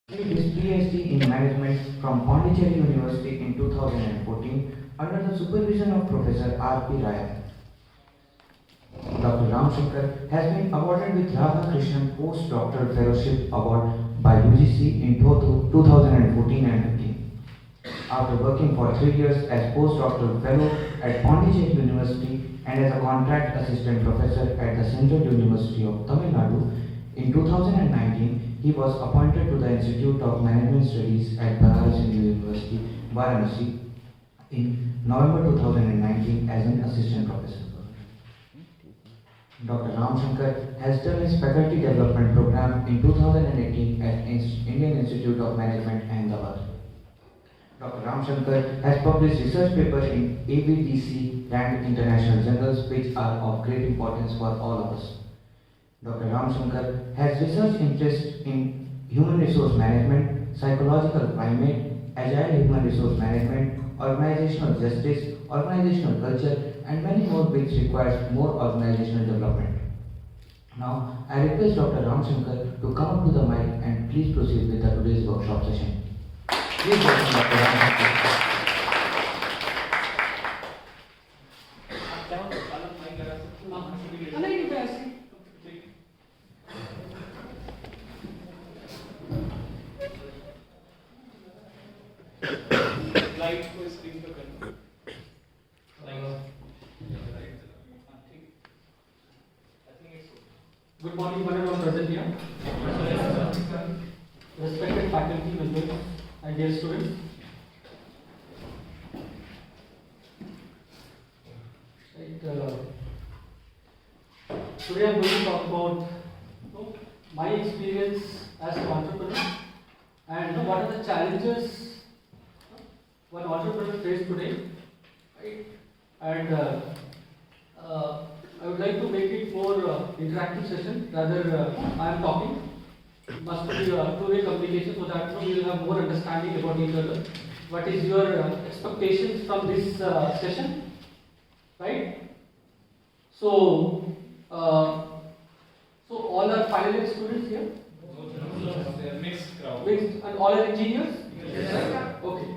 Did his PhD in management from Pondicherry University in 2014 under the supervision of Professor R.P. Raya. Dr. Ramshankar has been awarded with Radhakrishnan Postdoctoral Fellowship Award by UGC in 2014 and 15. After working for 3 years as postdoctoral fellow at Pondicherry University and as a contract assistant professor at the Central University of Tamil Nadu, in 2019 he was appointed to the Institute of Management Studies at Banaras Hindu University, Varanasi, in November 2019 as an assistant professor. Dr. Ramshankar has done his faculty development program in 2018 at Indian Institute of Management, Ahmedabad. Dr. Ramshankar has published research papers in ABDC ranked international journals which are of great importance for all of us. Dr. Ramshankar has research interests in human resource management, psychological climate, agile human resource management, organizational justice, organizational culture, and many more which requires more organizational development. Now, I request Dr. Ramshankar to come up to the mic and please proceed with today's workshop session. Please welcome Dr. Ramshankar. Good morning, Banaras present here. Respected faculty members and dear students. Today I am going to talk about my experience as an entrepreneur and what are the challenges one entrepreneur faces today. Right? And I would like to make it more interactive session rather I am talking. It must be a two-way communication so that we will have more understanding about each other. What is your expectations from this session, right? So, all are final year students here? No, they are mixed crowd. Mixed, and all are engineers? Yes. Right? Okay.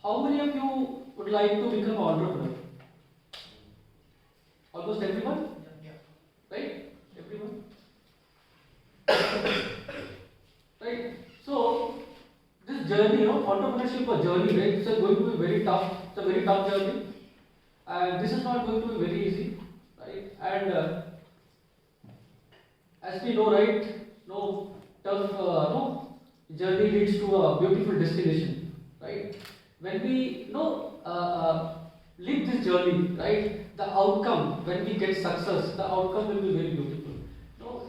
How many of you would like to become an entrepreneur? Almost everyone? Yeah. Right? Everyone? Right? So, this journey, entrepreneurship is a journey, right? It's going to be very tough. It's a very tough journey. And this is not going to be very easy. Right? And as we know, right? No tough journey leads to a beautiful destination. Right? When we live this journey, right? The outcome, when we get success, the outcome will be very beautiful.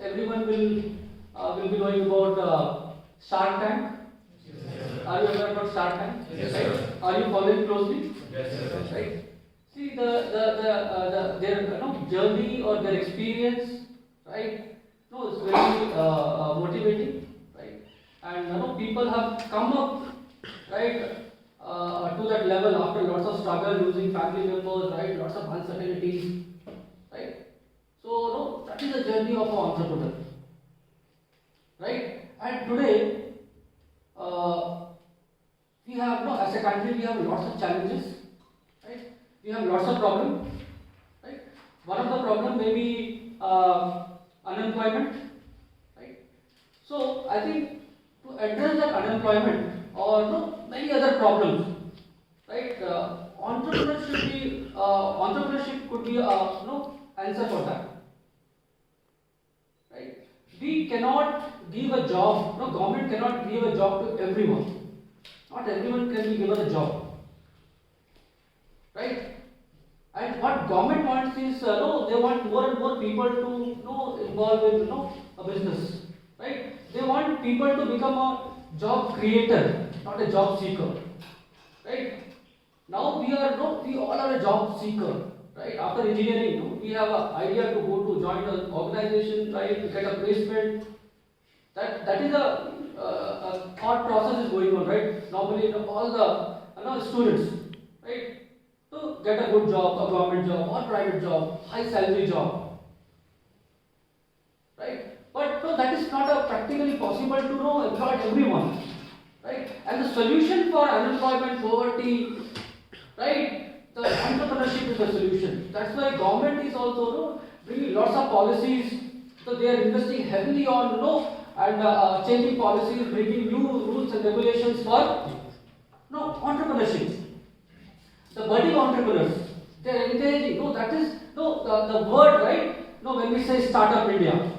Everyone will be knowing about Shark Tank. Yes. Are you aware about Shark Tank? Yes, right? sir. Are you following closely? Yes, sir. Right. See their journey or their experience, right? No, it's very motivating, right? And people have come up, right? To that level after lots of struggle, losing family members, right? Lots of uncertainties, right? So, that is the journey of an entrepreneur, right? And today, we have, as a country, we have lots of challenges, right? We have lots of problems, right? One of the problems may be unemployment, right? So, I think to address that unemployment or many other problems, right? Entrepreneurship could be answer for that, right? We cannot give a job. Government cannot give a job to everyone. Not everyone can be given a job, right? And what government wants is they want more and more people to involve in a business, right? They want people to become a job creator, not a job seeker, right? Now we all are a job seeker, right? After engineering, we have an idea to go to join an organization, right? To get a placement. That is a thought process is going on, right? Normally, all the students, right? To get a good job, a government job or private job, high salary job, right? But no, that is not a practically possible to employ everyone, right? And the solution for unemployment, poverty, right? The entrepreneurship is the solution. That's why government is also bringing lots of policies. So they are investing heavily on and changing policies, bringing new rules and regulations for entrepreneurship. The budding entrepreneurs, they are encouraging. No, that is the word, right? No, when we say startup India,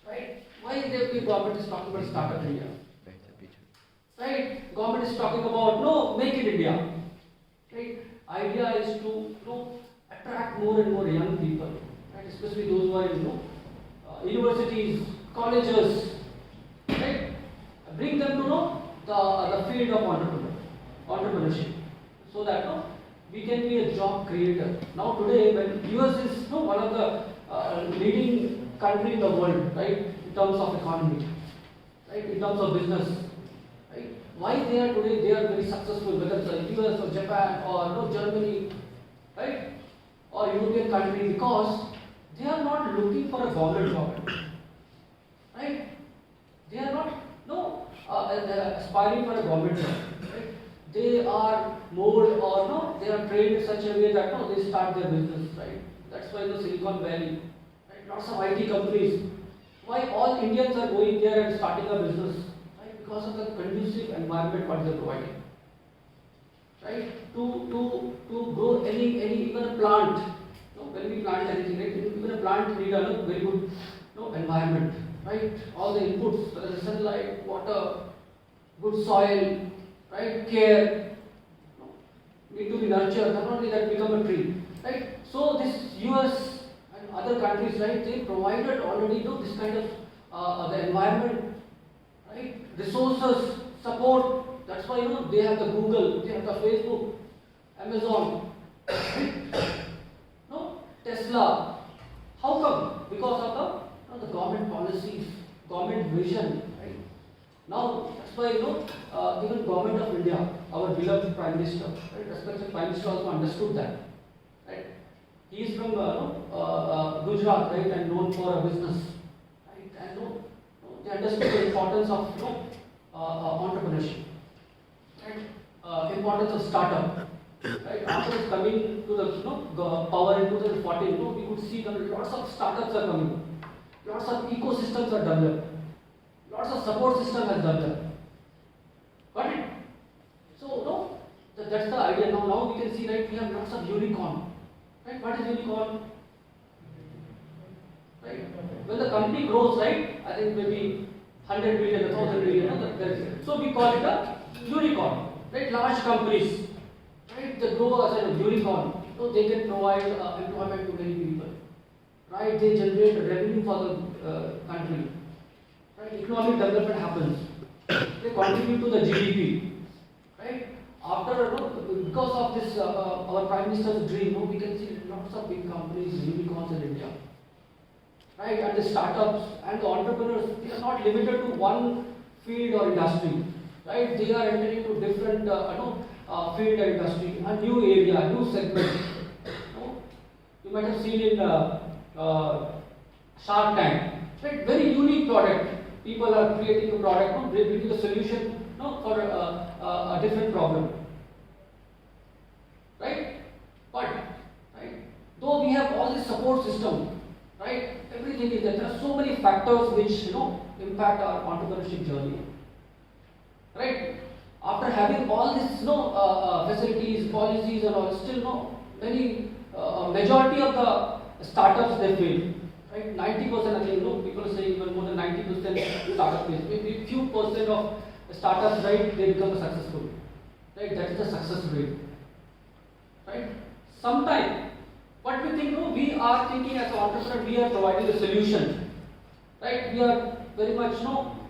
right? Why the government is talking about startup India? Right? Government is talking about make in India. Right? Idea is to attract more and more young people, right? Especially those who are in universities, colleges, right? Bring them to the field of entrepreneurship, so that we can be a job creator. Now today, when US is one of the leading country in the world, right, in terms of economy, right, in terms of business, right? Why they are today? They are very successful, whether it's US or Japan or Germany, right, or European country, because they are not looking for a government job, right? They are not aspiring for a government job, right? They are molded or they are trained in such a way that they start their business, right? That's why the Silicon Valley, right? Lots of IT companies. Why all Indians are going there and starting a business, right? Because of the conducive environment what they are providing, right? To grow any even a plant. When we plant anything, right? Even a plant need a very good environment, right? All the inputs, whether it's sunlight, water, good soil, right? Care, need to be nurtured. Not only that, become a tree, right? So this US and other countries, right? They provided already this kind of the environment, right? Resources, support. That's why they have the Google, they have the Facebook, Amazon, right? Tesla. How come? Because of the government policies, government vision, right? Now that's why even government of India, our beloved Prime Minister, right? Respected Prime Minister also understood that, right? He is from Gujarat, right, and known for a business, right? And they understood the importance of entrepreneurship, right? Importance of startup. Right, after coming to the power in 2014, we could see that lots of startups are coming, lots of ecosystems are developed, lots of support system has developed. Got it? So that's the idea. Now we can see, right, we have lots of unicorn. Right? What is unicorn? Right? When the company grows, right, I think maybe 100 billion, 1,000 billion. So we call it a unicorn. Right? Large companies. Right, they grow as a unicorn, so they can provide employment to many people. Right, they generate revenue for the country. Right, economic development happens. They contribute to the GDP. Right, after because of this, our Prime Minister's dream, we can see lots of big companies, unicorns in India. Right, and the startups and the entrepreneurs, they are not limited to one field or industry. Right, they are entering into different field and industry, a new area, new segment. You might have seen in Shark Tank, right? Very unique product. People are creating a product, bringing a solution for a different problem, right? But though we have all this support system, right? Everything is there. There are so many factors which impact our entrepreneurship journey, right? After having all these facilities, policies and all, still many majority of the startups they fail. Right? 90%, I think people are saying even more than 90% startup fail. Maybe few percent of startups, right, they become successful. Right? That is the success rate. Right? Sometimes what we think, we are thinking as an entrepreneur, we are providing a solution. Right? We are very much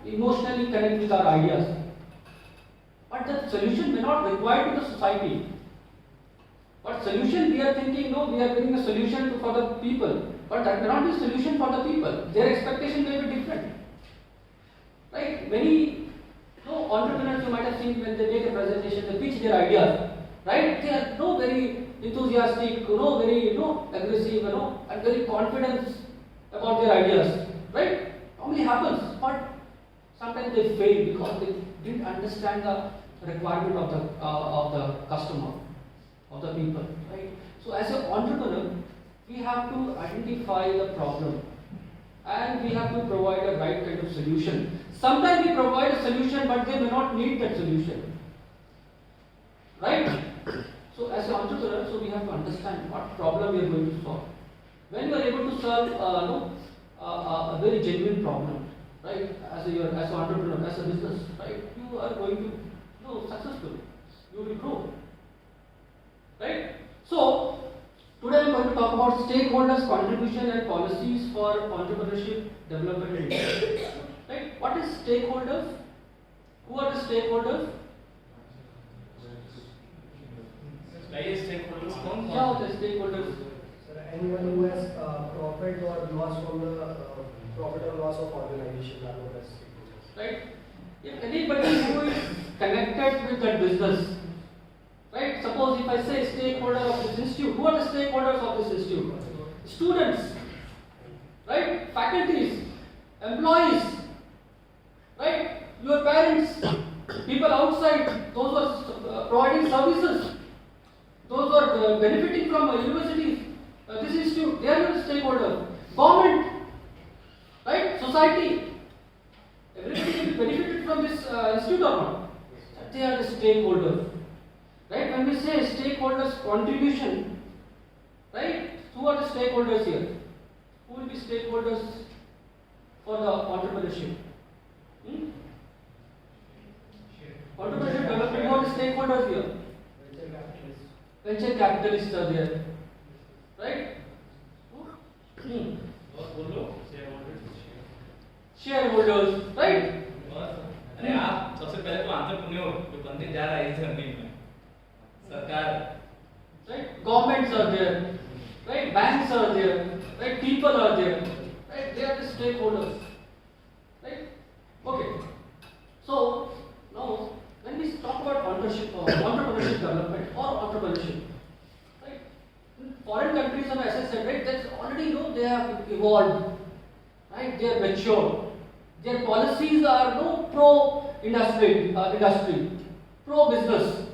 emotionally connected with our ideas. But the solution may not require to the society. But solution we are thinking, we are bringing a solution for the people. But that may not be a solution for the people. Their expectation may be different. Right? Many entrepreneurs you might have seen when they make a presentation, they pitch their ideas. Right? They are very enthusiastic, very aggressive, and very confident about their ideas. Right? Normally happens. But sometimes they fail because they didn't understand the requirement of the customer, of the people, right? So as an entrepreneur, we have to identify the problem and we have to provide a right kind of solution. Sometimes we provide a solution, but they may not need that solution, right? So as an entrepreneur, so we have to understand what problem we are going to solve. When you are able to solve a very genuine problem, right? As an entrepreneur, as a business, right? You are going to successful. You will grow, right? So today I am going to talk about stakeholders' contribution and policies for entrepreneurship development in India. Right? What is stakeholders? Who are the stakeholders? Stakeholders कौन? Yeah, the stakeholders. Sir, anyone who has profit or loss from the profit or loss of organization are known as stakeholders. Right? If anybody who is connected with that business, right? Suppose if I say stakeholder of this institute, who are the stakeholders of this institute? Students, right? Faculties, employees, right? Your parents, people outside, those who are providing services, those who are benefiting from universities, this institute, they are your stakeholder. Government, right? Society, everybody will benefit from this institute or not? They are the stakeholders. Right? When we say stakeholders contribution, right? Who are the stakeholders here? Who will be stakeholders for the entrepreneurship? Entrepreneurship development, who are the stakeholders here? Venture capitalists. Venture capitalists are there. Right? Shareholders, right? अरे आप सबसे पहले तो entrepreneur जो बंदे जा रहा है इस जर्नी में सरकार, right? Governments are there, right? Banks are there, right? People are there, right? They are the stakeholders, right? Okay. So now when we talk about entrepreneurship development or entrepreneurship, right? In foreign countries, and as I said, right? That's already they have evolved, right? They are mature. Their policies are pro industry, pro business.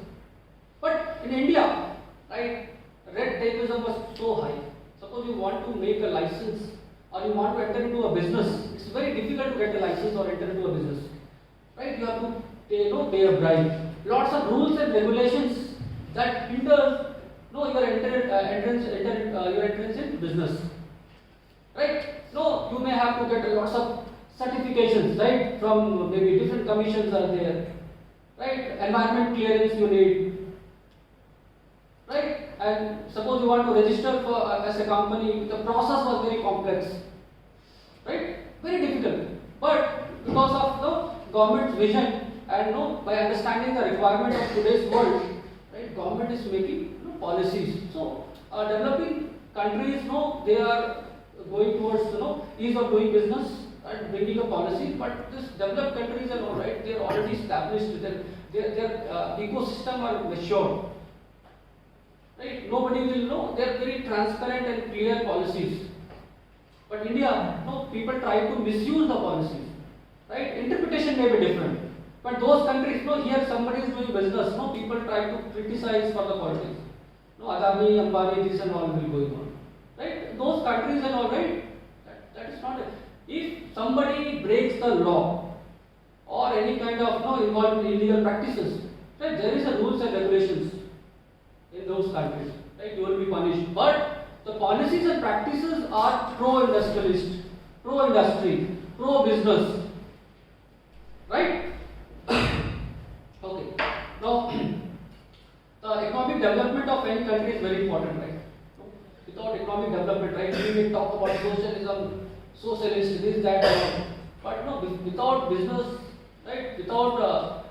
But in India, right, red tapeism was so high. Suppose you want to make a license or you want to enter into a business, it's very difficult to get a license or enter into a business. Right? You have to pay a bribe. Lots of rules and regulations that hinder your entrance in business. Right? No, you may have to get lots of certifications, right? From maybe different commissions are there. Right? Environment clearance you need. Right? And suppose you want to register for as a company, the process was very complex, right? Very difficult. But because of the government's vision and by understanding the requirement of today's world, right? Government is making policies. So developing countries, they are going towards ease of doing business and bringing a policy. But this developed countries are all right. They are already established. Their ecosystem are matured. Right? Nobody will know. They are very transparent and clear policies. But India, people try to misuse the policies. Right? Interpretation may be different. But those countries, here somebody is doing business. People try to criticize for the politics. Adani, Ambani, this and all will going on. Right? Those countries and all right. That is not it. If somebody breaks the law or any kind of involved in illegal practices, right? There is a rules and regulations in those countries, right? You will be punished. But the policies and practices are pro-industrialist, pro-industry, pro-business, right? Okay. Now, the economic development of any country is very important, right? Without economic development, right? We may talk about socialism, socialist, this, that, but without business, right? Without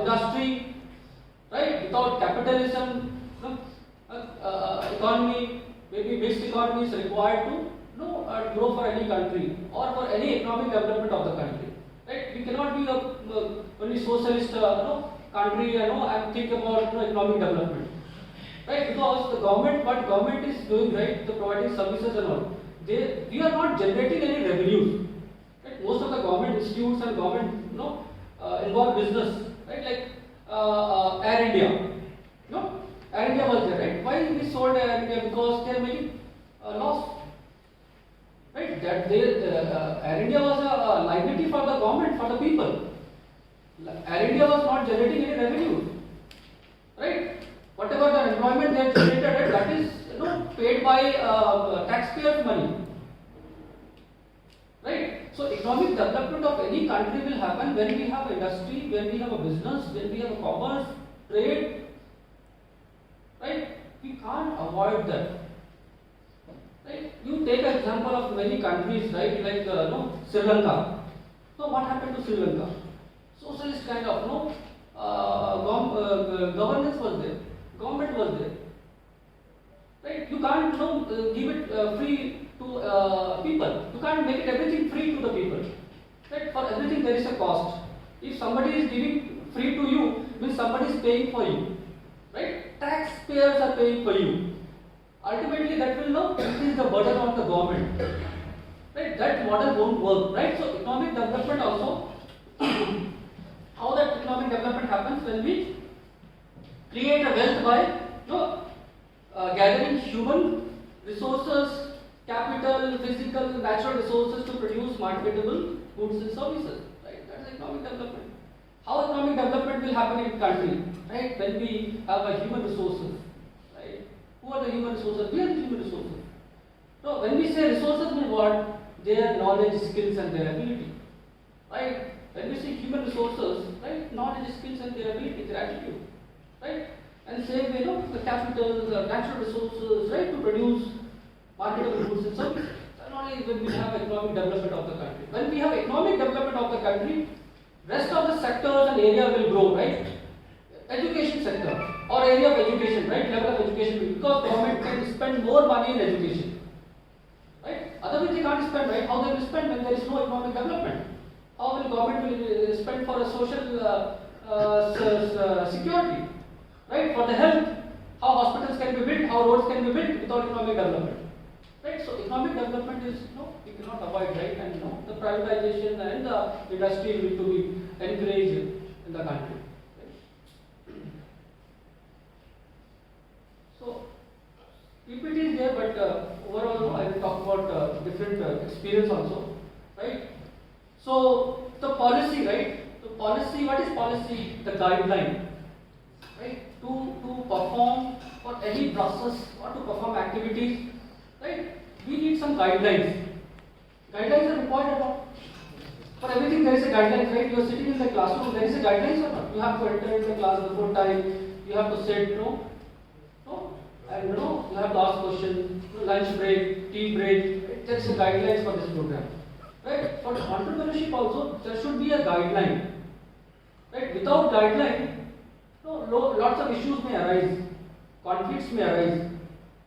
industry, right? Without capitalism, economy, maybe mixed economy is required to grow for any country or for any economic development of the country. Right? We cannot be a only socialist country and think about economic development. Right? Because the government, what government is doing, right? The providing services and all. We are not generating any revenues. Right? Most of the government institutions institutes and government, involved business, right? Like Air India, Air India was there, right? Why we sold Air India? Because they are making loss, right? That Air India was a liability for the government, for the people. Air India was not generating any revenue, right? Whatever the employment they have generated, right, that is paid by taxpayers' money, right? So economic development of any country will happen when we have industry, when we have a business, when we have a commerce, trade, right? We can't avoid that. Right? You take an example of many countries, right? Like Sri Lanka. So what happened to Sri Lanka? Socialist kind of governance was there, government was there. Right? You can't give it free to people. You can't make it everything free to the people. Right? For everything there is a cost. If somebody is giving free to you, means somebody is paying for you. Right? Taxpayers are paying for you. Ultimately, that will increase the burden on the government. Right? That model won't work. Right? So economic development also. How that economic development happens when we create a wealth by gathering human resources, capital, physical, natural resources to produce marketable goods and services. Right? That's economic development. How economic development will happen in country? Right? When we have a human resources. Right? Who are the human resources? We are the human resources. So when we say resources, we want their knowledge, skills, and their ability. Right? When we say human resources, right, knowledge, skills, and their ability, their attitude, right, and same way, the capital, the natural resources, right, to produce marketable goods and services. And only when we have economic development of the country. When we have economic development of the country, rest of the sectors and area will grow, right? Education sector or area of education, right, level of education, because government can spend more money in education, right? Otherwise, they can't spend, right? How they will spend when there is no economic development? How will government will spend for a social security, right? For the health, how hospitals can be built, how roads can be built without economic development, right? So economic development is we cannot avoid, right? And the privatization and the industry need to be encouraged in the country. Right? So PPT is there, but overall I will talk about different experience also, right? So the policy, right? The policy, what is policy? The guideline, right? To perform for any process or to perform activities, right? We need some guidelines. Guidelines are important. For everything there is a guideline, right? You are sitting in the classroom, there is a guidelines or not? You have to enter in the class before time. You have to sit, and you have to ask questions. Lunch break, tea break. Right? That's the guidelines for this program. Right? For entrepreneurship also, there should be a guideline. Right? Without guideline, lots of issues may arise, conflicts may arise,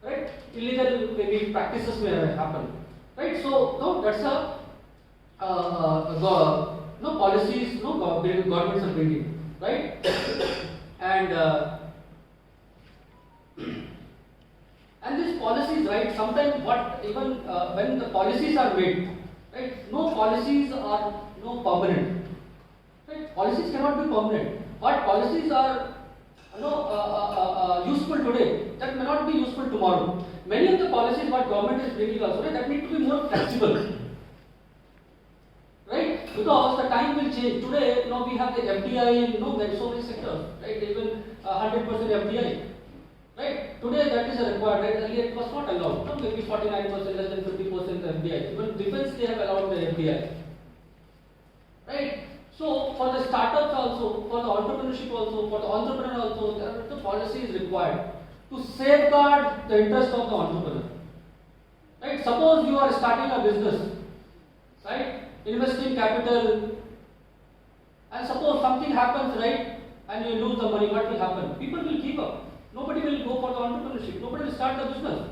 right? Illegal maybe practices may happen, right? So that's a policies governments are bringing, right? And these policies, right? Sometimes when the policies are made. Right? No policies are permanent. Right? Policies cannot be permanent. What policies are useful today, that may not be useful tomorrow. Many of the policies what government is bringing also, right, that need to be more flexible. Right? Because the time will change. Today, we have the FDI in there are so many sectors, right? Even 100% FDI. Right? Today that is a required, right? Earlier it was not allowed. Maybe 49%, less than 50% FDI. Even defense they have allowed the FDI. Right? So for the startups also, for the entrepreneurship also, for the entrepreneur also, the policy is required to safeguard the interest of the entrepreneur. Right? Suppose you are starting a business, right? Investing capital, and suppose something happens, right? And you lose the money, what will happen? People will give up. Nobody will go for the entrepreneurship. Nobody will start the business.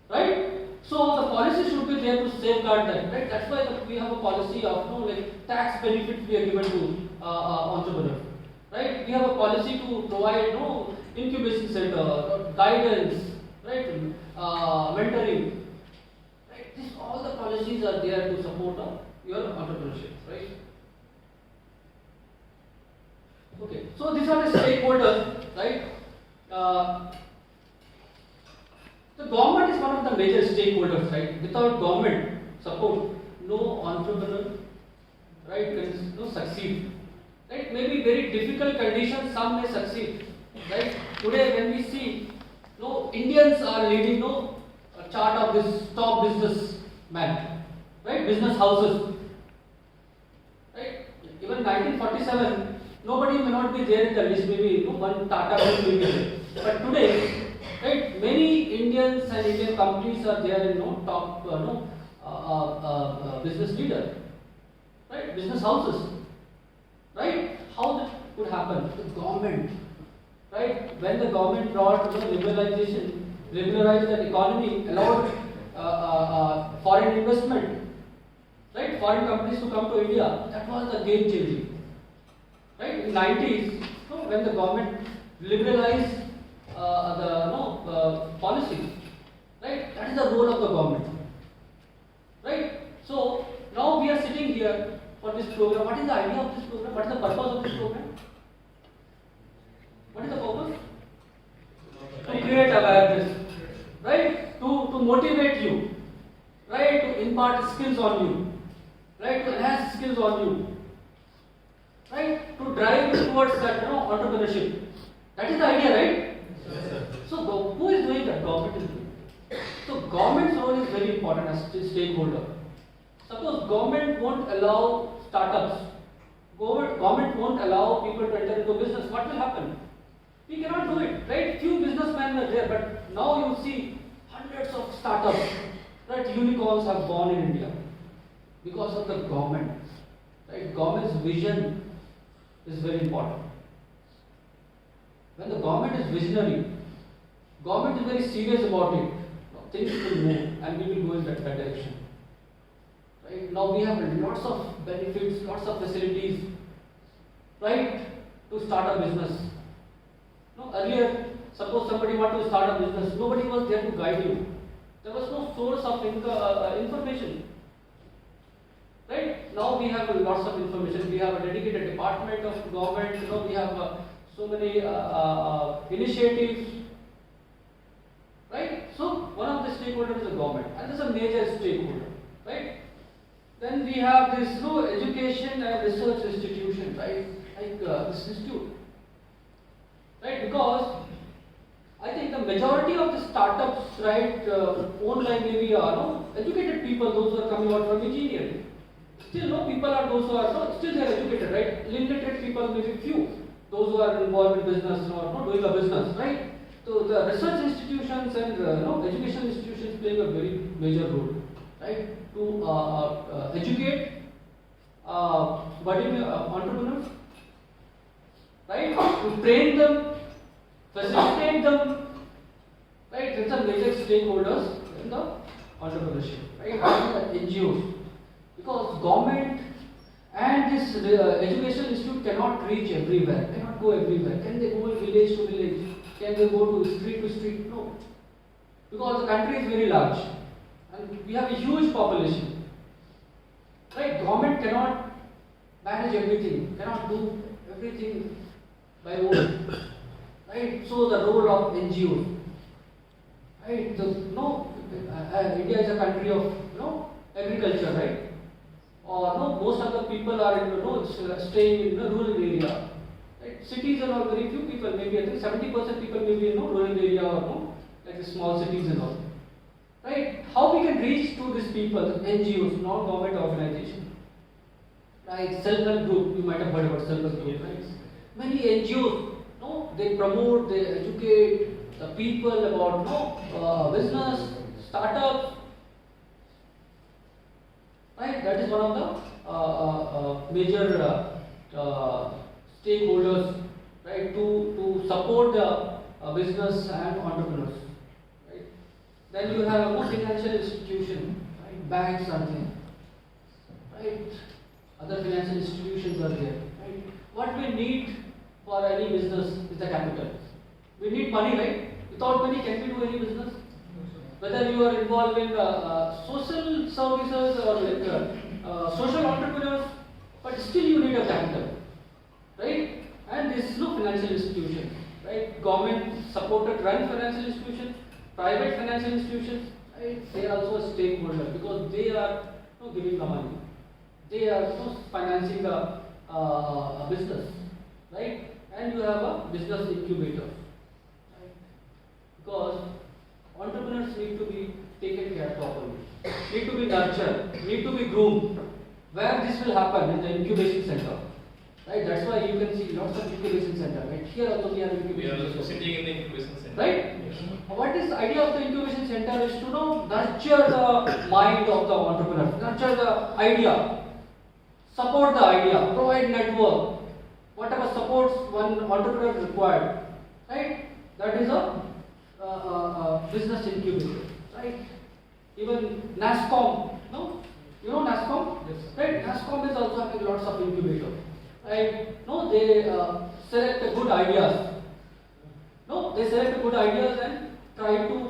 Right? So the policy should be there to safeguard that. Right? That's why we have a policy of like tax benefits we are given to entrepreneurs. Right? We have a policy to provide incubation center, guidance, right? Mentoring. Right? right? This all the policies are there to support your entrepreneurship, right? Okay, so these are the stakeholders, right? The government is one of the major stakeholders, right? Without government support, no entrepreneur, right, can succeed. Right? Maybe very difficult conditions, some may succeed. Right? Today, when we see, Indians are leading, a chart of this top businessman, right? Business houses, right? Even 1947, nobody may not be there in the list. Maybe one Tata will be there. But today, right? Many Indians and Indian companies are there in top, business leader, right? Business houses. Right? How that could happen? The government, right? When the government brought liberalization, regularized the economy, allowed foreign investment, right? Foreign companies to come to India. That was the game changing. Right? In 90s, when the government liberalized the policy, right? That is the role of the government. Right? So now we are sitting here for this program. What is the idea of this program? What is the purpose of this program? What is the purpose? To create awareness, right? To motivate you, right? To impart skills on you, right? To enhance skills on you, right? To drive you towards that, entrepreneurship. That is the idea, right? Yes, sir. So who is doing that? Government is doing. So government's role is very important as stakeholder. Suppose government won't allow startups, government won't allow people to enter into business, what will happen? We cannot do it, right? Few businessmen were there, but now you see hundreds of startups, right? Unicorns have born in India because of the government, right? Government's vision is very important. When the government is visionary, government is very serious about it, things will move and we will go in that direction. Right? Now we have lots of benefits, lots of facilities, right, to start a business. Earlier, suppose somebody wanted to start a business, nobody was there to guide you. There was no source of information. Right? Now we have lots of information. We have a dedicated department of government. We have so many initiatives. Right? So one of the stakeholders is the government, and this is a major stakeholder. Right? Then we have this education and research institution, right? Like this institute, right? Because I think the majority of the startups, right, owned by maybe educated people, those who are coming out from engineering. Still, people are those who are still they are educated, right? Illiterate people maybe few, those who are involved in business or doing a business, right? So the research institutions and education institutions playing a very major role, right? To educate budding entrepreneurs, right? To train them, facilitate them, right? These are major stakeholders in the entrepreneurship, right? And the NGOs, because government and this educational institute cannot reach everywhere, cannot go everywhere. Can they go village to village? Can they go to street? No, because the country is very large. And we have a huge population. Right? Government cannot manage everything, cannot do everything by own. Right? So the role of NGOs. Right? India is a country of agriculture, right? Or most of the people are staying in the rural area. Right? Cities are all very few people. Maybe I think 70% people may be in rural area or like the small cities and all. Right? How we can reach to these people, NGOs, non-government organization. Right? Self-help group, you might have heard about self-help group, right? Many NGOs, they promote, they educate the people about business, startups. Right? That is one of the major stakeholders, right? To support the business and entrepreneurs. Then you have a financial institution, right? Banks are there, right? Other financial institutions are there, right? What we need for any business is the capital. We need money, right? Without money, can we do any business? whether you are involved in social services or like social entrepreneurs, but still you need a capital, right? And this is no financial institution, right? Government supported run financial institutions, private financial institutions, right? They are also a stakeholder because they are giving the money. They are financing a business, right? And you have a business incubator, right? Because entrepreneurs need to be taken care properly, need to be nurtured, need to be groomed. Where this will happen in the incubation center, right? That's why you can see lots of incubation center, right? Here also we have incubation We are center. sitting in the incubation center. Right? Yes. What is the idea of the incubation center is to nurture the mind of the entrepreneur, nurture the idea, support the idea, provide network, whatever supports one entrepreneur required, right? That is a business incubator, right? Even NASCOM, no? You know NASCOM? Yes. Right? NASCOM is also having lots of incubator, right? No, they select the good ideas. No, they select the good ideas and try to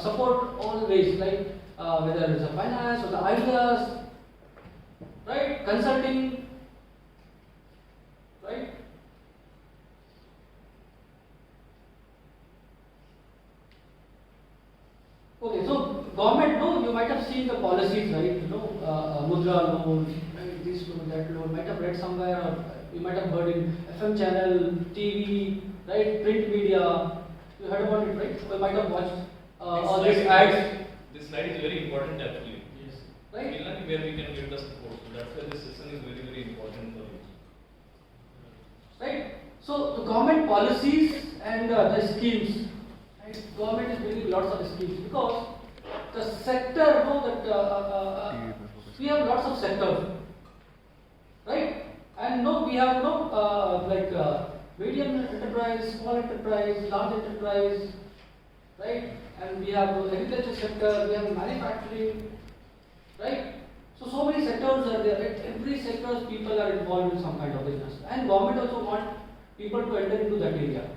support all ways, like whether it's a finance or the ideas, right? Consulting, right? Okay, so government, no, you might have seen the policies, right? Mudra loan, right? This loan, that loan. Might have read somewhere, or you might have heard in FM channel, TV, right? Print media. You heard about it, right? Or you might have watched all these ads. This slide is very important actually. Yes. Right? We learn where we can get the support. So that's why this session is very, very important for you. Right? So the government policies and the schemes, right? Government is bringing lots of schemes because the sector, we have lots of sectors, right? And we have medium enterprise, small enterprise, large enterprise, right? And we have agriculture sector, we have manufacturing, right? So many sectors are there, right? Every sector people are involved in some kind of business, and government also want people to enter into that area,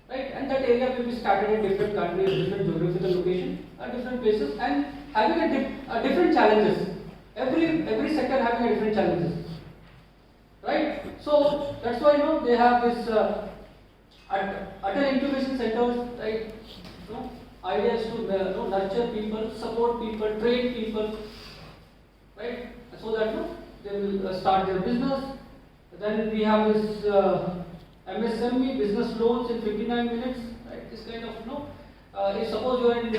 right? And that area will be scattered in different countries, different geographical locations, different places, and having a different challenges. Every sector having a different challenges, right? So that's why they have this utter incubation centers, right? Idea is to nurture people, support people, train people, right? So that they will start their business. Then we have this MSME business loans in 59 minutes, right? This kind of if suppose you are in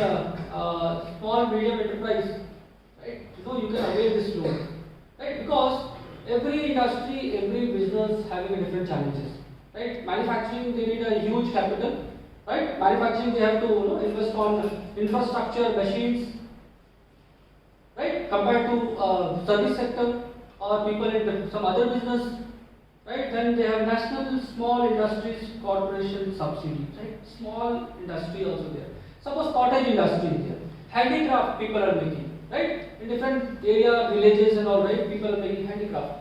small medium enterprise, right? You can avail this loan, right? Because every industry, every business having a different challenges, right? Manufacturing, they need a huge capital, right? Manufacturing, they have to invest on infrastructure, machines, right? Compared to service sector or people in some other business, right? Then they have national small industries corporation subsidy, right? Small industry also there. Suppose cottage industry is there, handicraft people are making, right? In different area, villages and all, right? People are making handicraft,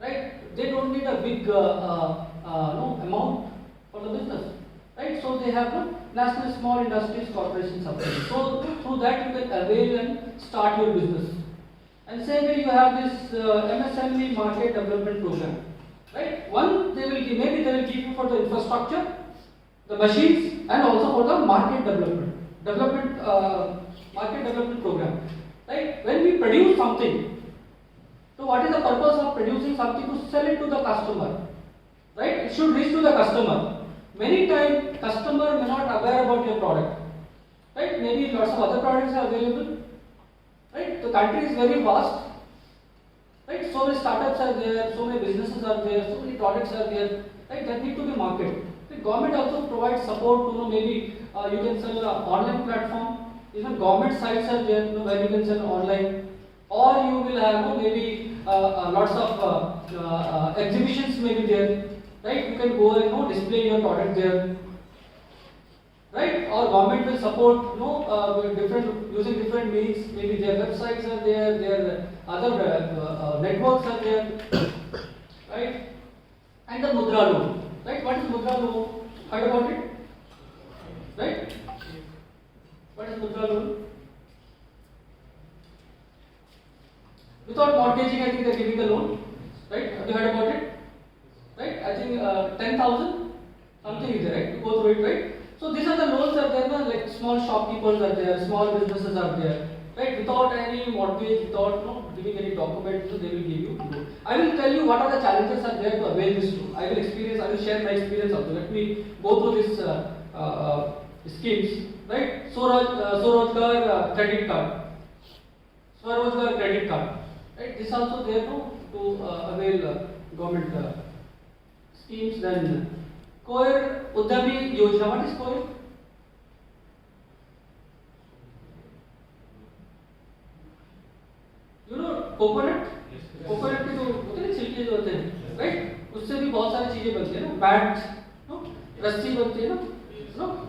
right? They don't need a big amount for the business, right? So they have national small industries corporation subsidy. So through that you can avail and start your business. And same way you have this MSME market development program, right? One they will give, maybe they will give you for the infrastructure, the machines, and also for the market development program, right? When we produce something, so what is the purpose of producing something? To sell it to the customer, right? It should reach to the customer. Many times customer may not aware about your product, right? Maybe lots of other products are available, right? The country is very vast, right? So many startups are there, so many businesses are there, so many products are there, right? That need to be marketed. The government also provides support to maybe you can sell an online platform. Even government sites are there where you can sell online, or you will have maybe lots of exhibitions may be there, right? You can go and display your product there, right? Or government will support with using different means. Maybe their websites are there, their other networks are there, right? And the Mudra loan, right? What is Mudra loan? Heard about it, right? Without mortgaging, I think they're giving the loan, right? Have you heard about it? Right? I think 10,000, something is there, right? To go through it, right? So these are the loans are there, like small shopkeepers are there, small businesses are there, right? Without any mortgage, without giving any documents, they will give you loan. I will tell you what are the challenges are there to avail this to. I will share my experience also. Let me go through this schemes, right? Swarojgar credit card, Swarojgar credit card, right? This also there to avail government schemes. Then Koir Udyami Yojana. What is Koir? You know coconut? Coconut के जो होते हैं छिलके जो होते हैं, right? उससे भी बहुत सारी चीजें बनती है ना, मैट, रस्सी बनती है ना,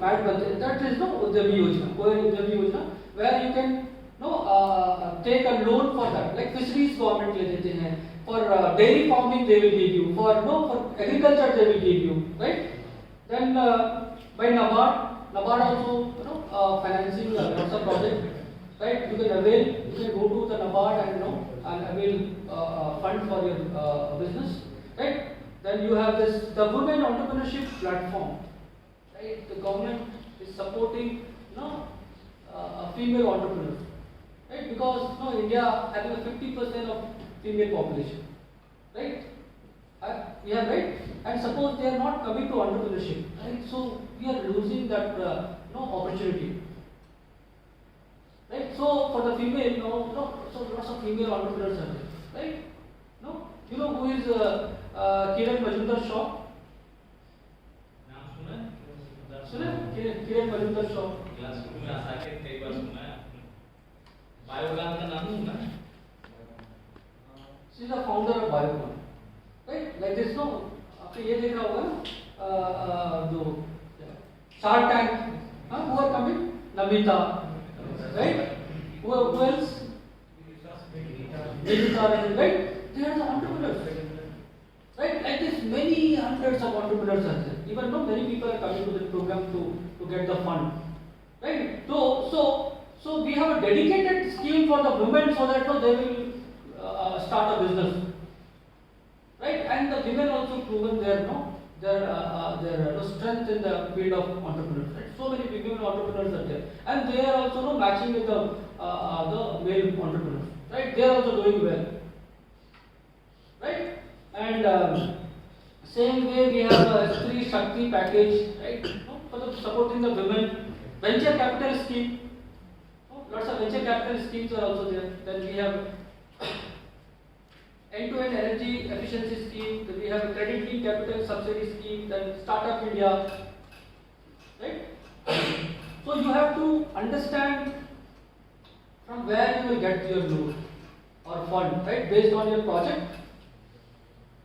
मैट बनते हैं. दैट इज उद्यमी योजना, कोई उद्यमी योजना, where you can take a loan for that. Like fisheries government ले देते हैं, for dairy farming they will give you, for agriculture they will give you, right? Then by NABARD also financing lots of projects. Right, you can avail, you can go to the NABARD and avail fund for your business, right? Then you have the women entrepreneurship platform, right? The government is supporting female entrepreneurs, right? Because India having a 50% of female population, right? Yeah, right. And suppose they are not coming to entrepreneurship, right? So we are losing that opportunity. Right, so for the female, so lots of female entrepreneurs are there, right? No, you know who is Kiran Majumdar-Shaw? सुना किरण Majumdar-Shaw? Class में आशा के कई बार सुना है. बायोगान का नाम सुना है? She is the founder of Biogan, right? Like this, आपने ये देखा होगा ना, जो Shark Tank, who are coming? Namita. Right? Who else? Right? They are the entrepreneurs. Right? Like this, many hundreds of entrepreneurs are there. Even though many people are coming to the program to get the fund. Right? So we have a dedicated scheme for the women so that they will start a business. Right? And the women also proven their strength in the field of entrepreneurs. Right? So many women entrepreneurs are there, and they are also matching with the male entrepreneurs. Right? They are also doing well. Right? And same way we have a Stree Shakti package, right? For supporting the women. Venture capital scheme. Lots of venture capital schemes are also there. Then we have end-to-end energy efficiency scheme, then we have a credit linked capital subsidy scheme, then Startup India, right? So you have to understand from where you will get your loan or fund, right? Based on your project,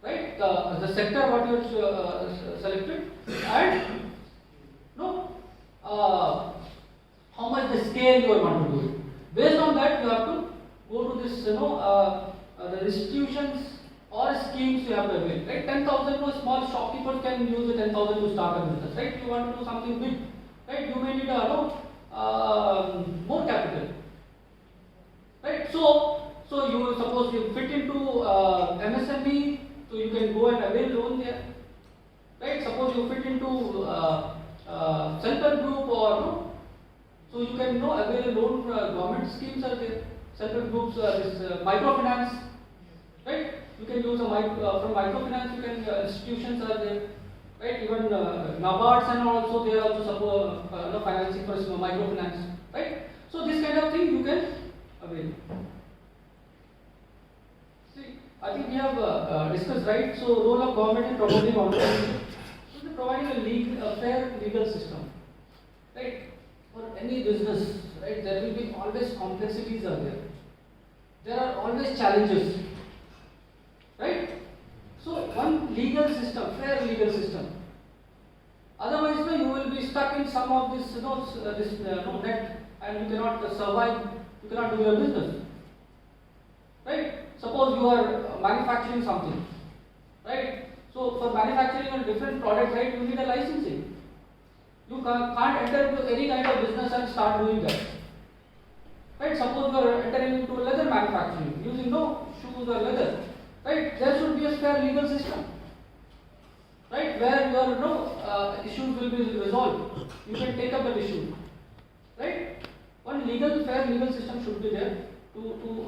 right? The sector what you have selected, and how much the scale you want to do it. Based on that, you have to go to this, the institutions or schemes you have to avail, right? 10,000 small shopkeepers can use the 10,000 to start a business, right? You want to do something big, right? You may need more capital, right? So you suppose you fit into MSME, so you can go and avail loan there, right? Suppose you fit into self-help group or so you can avail a loan. Government schemes are there. Self-help groups, this microfinance, right? You can use from microfinance. You can institutions are there, right? Even NABARDs and also they are also support financing for microfinance, right? So this kind of thing you can avail. See, I think we have discussed, right? So role of government in promoting entrepreneurship. So providing a fair legal system, right? For any business, right? There will be always complexities are there. There are always challenges, right? So one legal system, fair legal system. Otherwise, you will be stuck in some of this, net, and you cannot survive. You cannot do your business, right? Suppose you are manufacturing something, right? So for manufacturing a different product, right, you need a licensing. You can't enter into any kind of business and start doing that. Right? Suppose you are entering into leather manufacturing using to the leather, right? There should be a fair legal system, right? Where your issues will be resolved. You can take up an issue, right? One fair legal system should be there to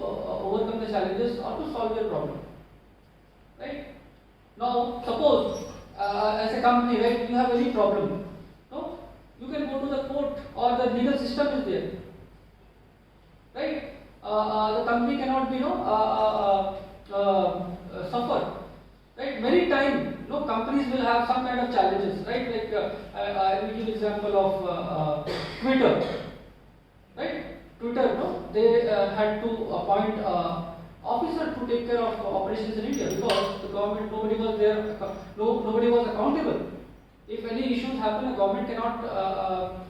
overcome the challenges or to solve your problem, right? Now, suppose as a company, right, you have any problem, no, you can go to the court or the legal system is there, right? The company cannot be suffer, right? Many times, companies will have some kind of challenges, right? Like I will give example of Twitter, right? Twitter, they had to appoint officer to take care of operations in India because the government, nobody was there, nobody was accountable. If any issues happen, the government cannot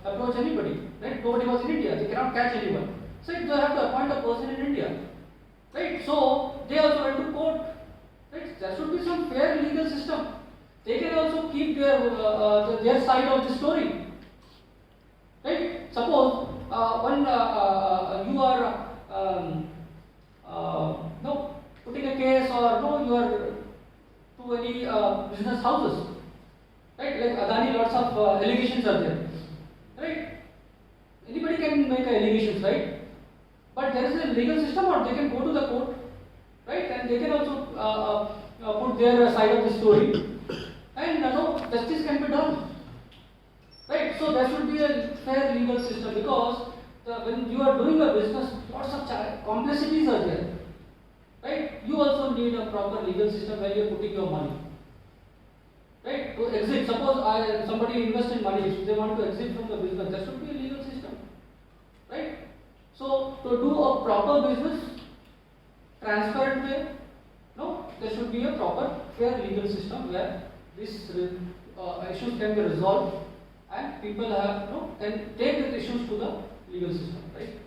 approach anybody, right? Nobody was in India, they cannot catch anyone. So they have to appoint a person in India, right? So they also went to court, right? There should be some fair legal system. They can also keep their side of the story, right? Suppose when you are putting a case or you are to any business houses, right? Like Adani, lots of allegations are there, right? Anybody can make allegations, right? But there is a legal system, or they can go to the court, right? And they can also put their side of the story, and justice can be done, right? So there should be a fair legal system because when you are doing a business, lots of complexities are there, right? You also need a proper legal system where you are putting your money, right? To exit, suppose somebody invests in money, if they want to exit from the business, there should be a legal system, right? So to do a proper business, transparent way, there should be a proper fair legal system where these issues can be resolved and people can take the issues to the legal system, right?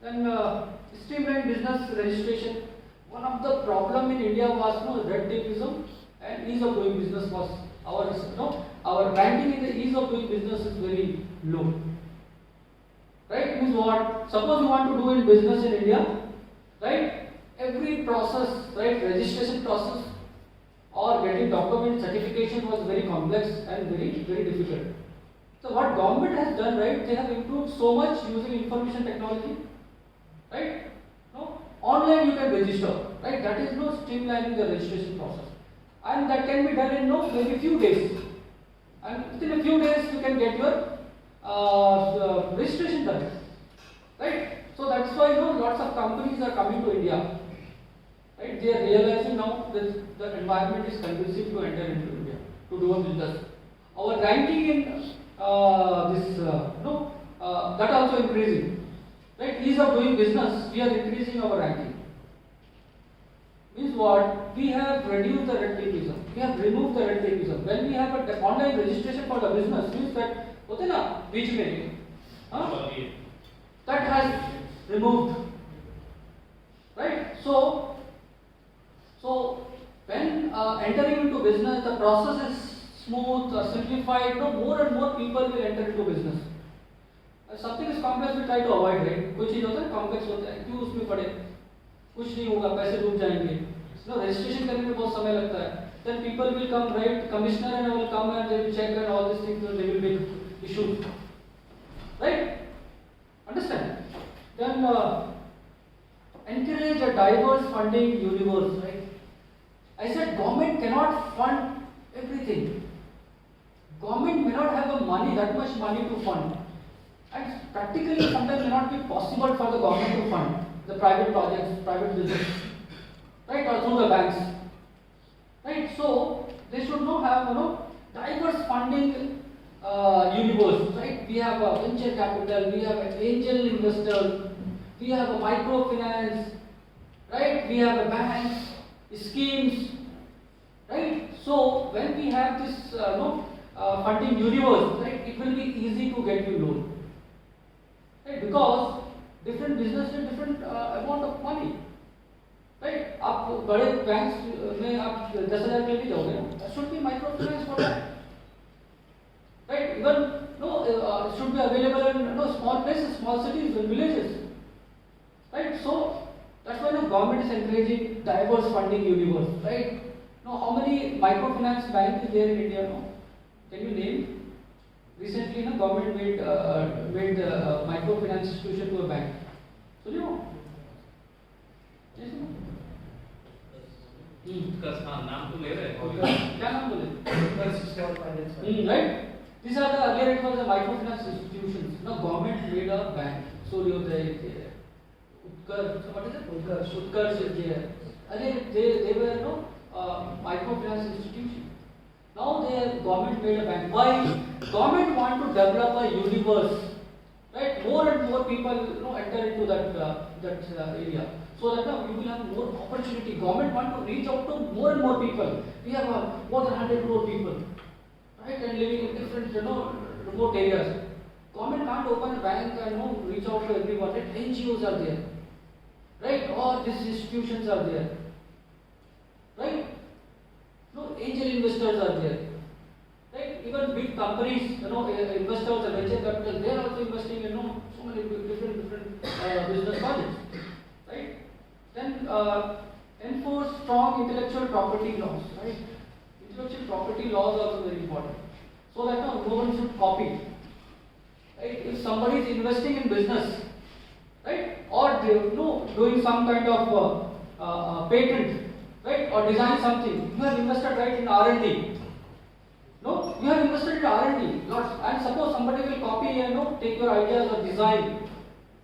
Then streamlined business registration. One of the problem in India was red tapeism and ease of doing business was our ranking in the ease of doing business is very low, right? Means what? Suppose you want to do in business in India, right? Every process, right, registration process or getting document certification was very complex and very difficult. So what government has done, right, they have improved so much using information technology, right? Online you can register, right? That is streamlining the registration process, and that can be done in maybe few days, and within a few days you can get your registration done, right? So that's why lots of companies are coming to India, right? They are realizing now that the environment is conducive to enter into India to do a business. Our ranking in that also increasing, right? Ease of doing business, we are increasing our ranking. Means what? We have reduced the red tapeism. We have removed the red tapeism. When we have an online registration for the business, means that होते ना बीच में, that has removed, right? So when entering into business, the process is smooth or simplified. More and more people will enter into business. Something is complex, we try to avoid, right? कोई चीज होता है complex होता है, क्यों उसमें पड़े? कुछ नहीं होगा, पैसे डूब जाएंगे. Registration करने में बहुत समय लगता है. Then people will come, right? Commissioner and will come and they will check and all these things, and they will make issues, right? Understand? Then encourage a diverse funding universe, right? I said government cannot fund everything. Government may not have that much money to fund, and practically sometimes may not be possible for the government to fund the private projects, private business, right, or through the banks, right? So they should have diverse funding universe, right? We have a venture capital, we have an angel investor, we have a microfinance, right? We have a banks, schemes, right? So when we have this funding universe, right, it will be easy to get you loan, right? Because different business with different amount of money, right? आप बड़े banks में आप 10,000 के लिए जाओगे ना, there should be microfinance for that, right? Even it should be available in small places, small cities and villages, right? So that's why government is encouraging diverse funding universe, right? Now, how many microfinance banks is there in India now? Can you name? Recently, government made microfinance institution to a bank. So you know? Yes, no? उत्कर्ष हाँ नाम तो ले रहे हैं क्या नाम बोले? Small finance. Right? These are the earlier it was the microfinance institutions. Now government made a bank. Suryoday is there. Utkarsh, what is it? Utkarsh is there. Earlier they were microfinance institution. Now the government made a bank. Why? Government want to develop a universe. Right? More and more people enter into that area. So that now we will have more opportunity. Government want to reach out to more and more people. We have more than 100 crore people, right, and living in different remote areas. Government can't open a bank and reach out to everyone. Right? NGOs are there, right? All these institutions are there, right? No, angel investors are there, right? Even big companies, investors and venture capital, they are also investing in so many different business projects, right? Then enforce strong intellectual property laws, right? Intellectual property laws are also very important, so that no one should copy, right? If somebody is investing in business, right, or they doing some kind of patent, right, or design something, you have invested right in R&D. No, you have invested in R&D, lots, and suppose somebody will copy and take your ideas or design,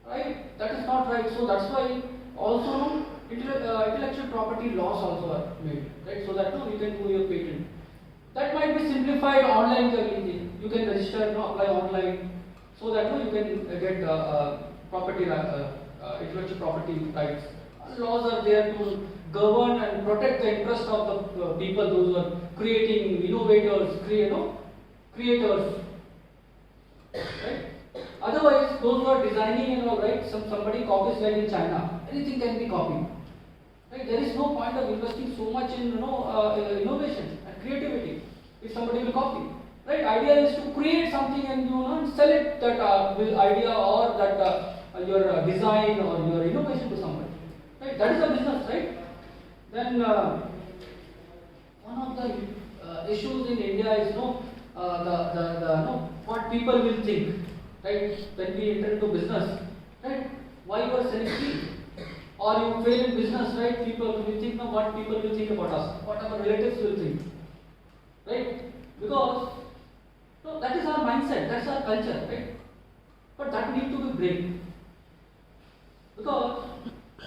right? That is not right. So that's why also intellectual property laws also are made, right? So that you can do your patent. That might be simplified online. You can register, apply online, so that you can get property intellectual property rights. Laws are there to govern and protect the interest of the people, those who are creating, innovators, creators, right? Otherwise, those who are designing and all, right, somebody copies like in China, anything can be copied. Right? There is no point of investing so much in innovation and creativity if somebody will copy. Right? Idea is to create something and sell it, that idea or that your design or your innovation to somebody. Right? That is a business, right? Then one of the issues in India is what people will think. Right? When we enter into business, right? Why you are selling tea? Or you fail in business, right? People will think what people will think about us, what our relatives will think, right? Because that is our mindset, that's our culture, right? But that need to be break. Because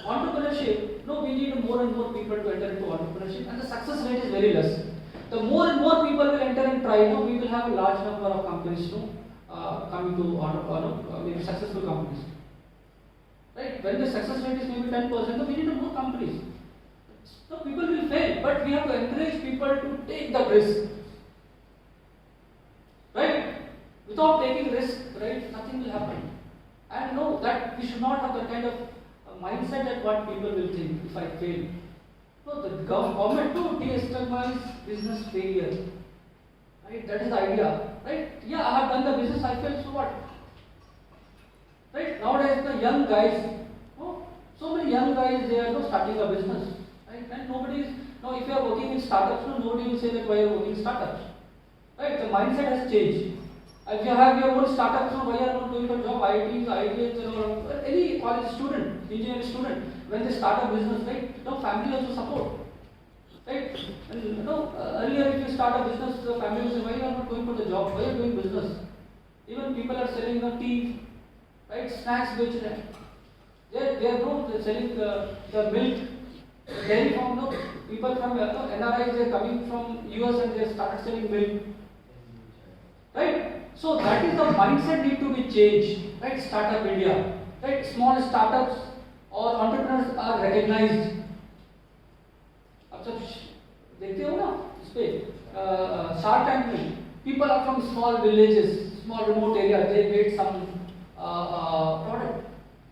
entrepreneurship, we need more and more people to enter into entrepreneurship, and the success rate is very less. The more and more people will enter and try, we will have a large number of companies coming to maybe successful companies. Right? When the success rate is maybe 10%, we need more companies. So people will fail, but we have to encourage people to take the risk. Right? Without taking risk, right, nothing will happen. And know that we should not have that kind of mindset that what people will think if I fail. No, the government to de-estigmatize business failure. Right? That is the idea. Right? Yeah, I have done the business, I failed, so what? Right? Nowadays, the young guys, so many young guys, they are starting a business. Right? And nobody is, if you are working in startups, nobody will say that why you are working in startups. Right? The mindset has changed. If you have your own startups, why you are not doing a job? IITs, IITs, any college student, engineering student, when they start a business, right? Family also support. Right? And earlier if you start a business, the family will say, why you are not going for the job? Why you are doing business? Even people are selling tea, right? Snacks, which they are selling the milk, the dairy farm. People from NRIs, they are coming from US and they started selling milk. Right? So that is the mindset need to be changed. Right? Startup India. Right? Small startups or entrepreneurs are recognized. अब सब देखते हो ना इस पे Shark Tank में people are from small villages, small remote areas. They made some product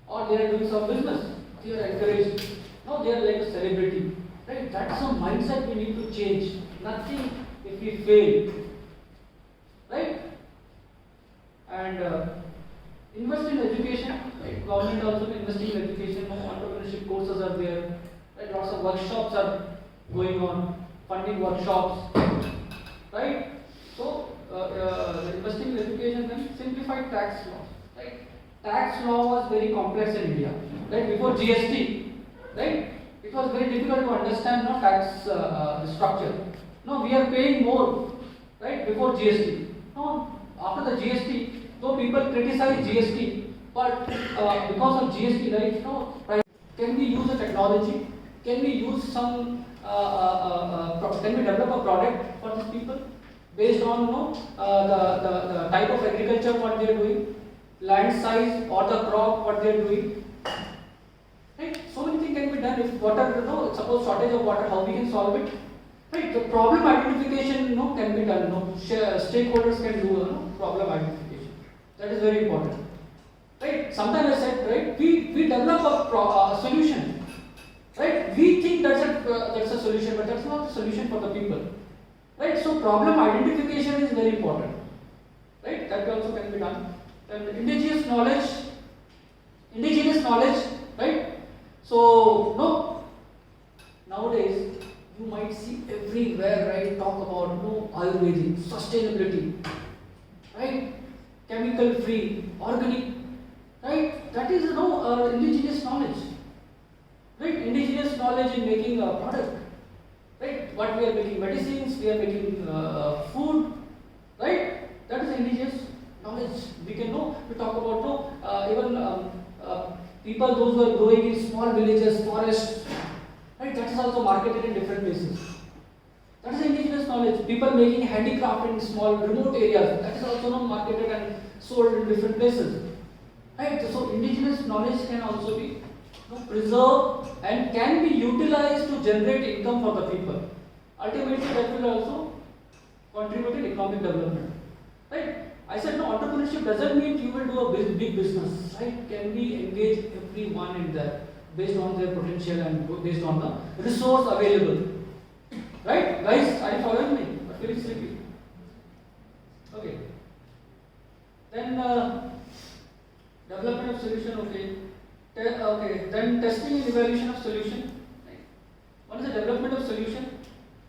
or they are doing some business. They are encouraged. Now they are like a celebrity. Right? That's a mindset we need to change. Nothing if we fail. Right? And invest in education. Right? Government also investing in education. Entrepreneurship courses are there. workshops are going on, funding workshops, right? So investing in education, then simplified tax law, right? Tax law was very complex in India, right? Before GST, right? It was very difficult to understand no tax structure. No, we are paying more, right? Before GST. No, after the GST, though people criticize GST, but because of GST, right? No, can we use the technology? Can we use some? Can we develop a product for these people based on the type of agriculture what they are doing, land size or the crop what they are doing? Right? So many things can be done. If water, suppose shortage of water, how we can solve it? Right? The problem identification, can be done. Stakeholders can do problem identification. That is very important. Right? Sometimes I said, right? We develop a solution. Right? We think that's a solution, but that's not the solution for the people. Right? So problem identification is very important. Right? That also can be done. And indigenous knowledge, right? So nowadays you might see everywhere, right? Talk about Ayurvedic, sustainability, right? Chemical free, organic, right? That is indigenous knowledge, right? Indigenous knowledge in making a product, right? What we are making medicines, we are making food, right? That is indigenous knowledge. We can we talk about even people those who are growing in small villages, forests, right? That is also marketed in different places. That is indigenous knowledge. People making handicraft in small remote areas, that is also marketed and sold in different places. Right? So indigenous knowledge can also be preserved and can be utilized to generate income for the people. Ultimately, that will also contribute to economic development. Right? I said entrepreneurship doesn't mean you will do a big business. Right? Can we engage everyone in that based on their potential and based on the resource available? Right? Guys, are you following me? Or feeling sleepy? Okay. Then development of solution, okay. Okay. Then testing and evaluation of solution. Right. What is the development of solution?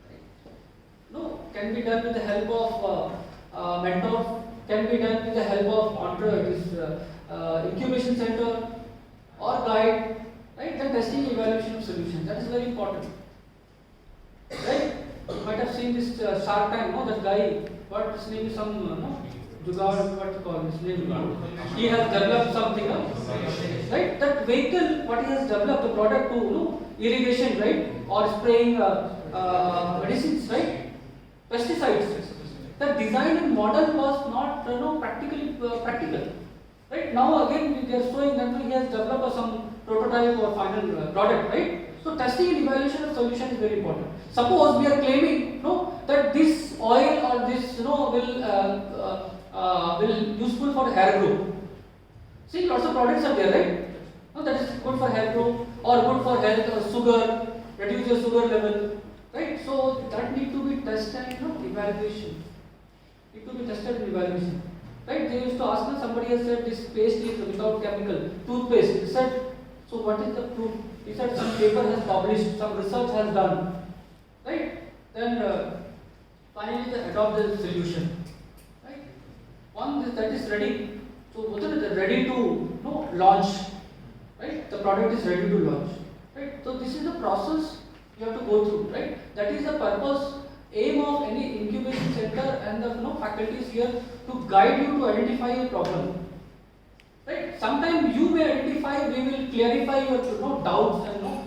Right. Can be done with the help of mentor. Can be done with the help of incubation center or guide. Right. Then testing and evaluation of solution. That is very important. Right? You might have seen this Shark Tank, that guy, what his name is Jugaad, what you call his name? He has developed something, right? That vehicle, what he has developed, the product to irrigation, right? Or spraying medicines, right? Pesticides. The design and model was not practical. Right? Now again they are showing that he has developed some prototype or final product, right? So testing and evaluation of solution is very important. Suppose we are claiming that this oil or this will useful for hair growth. See, lots of products are there, right? That is good for hair growth or good for health or sugar, reduce your sugar level, right? So that need to be tested and evaluation. It to be tested and evaluation. Right? They used to ask me, somebody has said this paste is without chemical, toothpaste. He said, so what is the proof? He said some paper has published, some research has done. Right? Then finally they adopt the solution. Right? One that is ready. So what is it? Ready to launch. Right? The product is ready to launch. Right? So this is the process you have to go through. Right? That is the purpose, aim of any incubation center and the faculties here to guide you to identify your problem. Right? Sometimes you may identify, we will clarify your doubts and your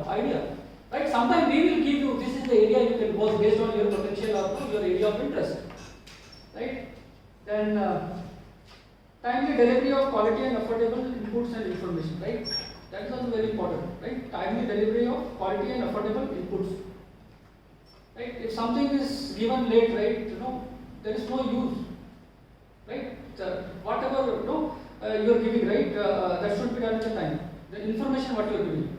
idea. Right? Sometimes we will give you, this is the area you can work based on your potential or your area of interest. Right? Then timely delivery of quality and affordable inputs and information. Right? That is also very important. Right? Timely delivery of quality and affordable inputs. Right? If something is given late, right, there is no use. Right? Whatever you are giving, right, that should be done at the time. The information what you are giving.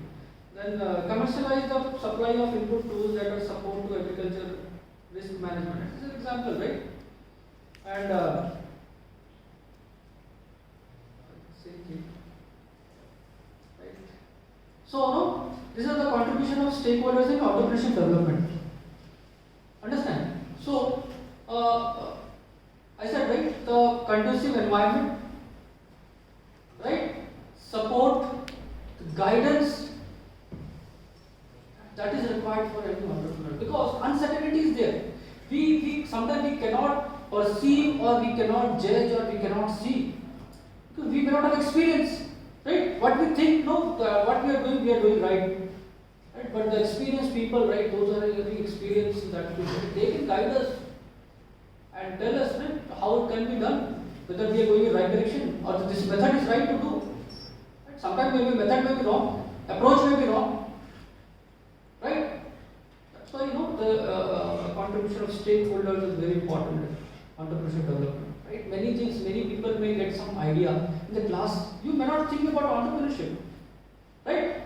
Then commercialize the supply of input tools that are support to agriculture risk management. This is an example, right? And same thing. Right? So, this is the contribution of stakeholders in entrepreneurship development. Understand? So, I said, right, the conducive environment, right, support, guidance, that is required for every entrepreneur, because uncertainty is there. We sometimes we cannot perceive, or we cannot judge, or we cannot see, because we may not have experience, right? What we think, what we are doing right. Right? But the experienced people, right, those are having experience in that field, they can guide us and tell us, right, how it can be done, whether we are going in the right direction or this method is right to do. Right? Sometimes maybe method may be wrong, approach may be wrong, right? That's why the contribution of stakeholders is very important in entrepreneurship development. Right? Many things, many people may get some idea in the class. You may not think about entrepreneurship, right?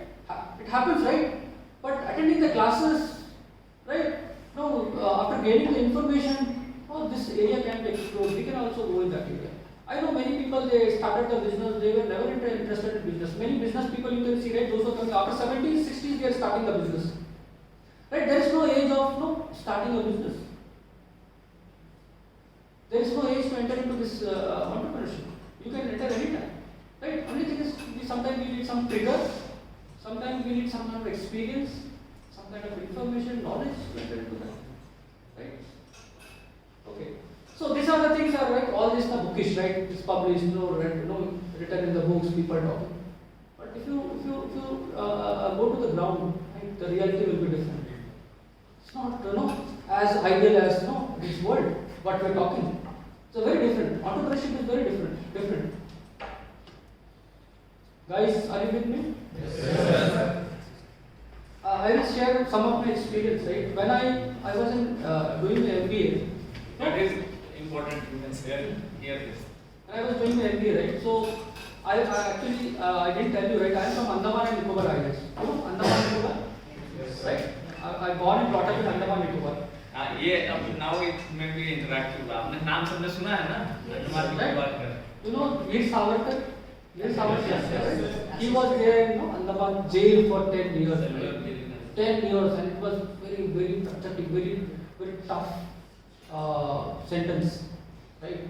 It happens, right? But attending the classes, right? After gaining the information, this area can be explored. We can also go in that area. I know many people, they started the business, they were never interested in business. Many business people you can see, right? Those who are coming after 70s, 60s, they are starting the business. Right? There is no age of starting a business. There is no age to enter into this entrepreneurship. You can enter anytime. Right? Only thing is, sometimes we need some trigger. Sometimes we need some kind of experience, some kind of information, knowledge to enter into that. Right? Okay. So these are the things are right. All this is bookish, right? It's published, written in the books, people talking. But if you go to the ground, right, the reality will be different. It's not as ideal as this world. What we're talking. So very different. Entrepreneurship is very different. Guys, are you with me? Yes. I will share some of my experience. Right, when I was doing the MBA. That is important. You can share here this. When I was doing the MBA, right? So I actually I didn't tell you, right? I am from Andaman and Nicobar Islands. Andaman and Nicobar? Yes. Right? I born and brought up in Andaman and Nicobar. Now it may be interactive. आपने नाम सबने सुना है ना? अंडमान निकोबार का. Veer Savarkar. Right? He was there in Andaman jail for 10 years. 10 years, and it was very, very pathetic, very, very tough sentence, right?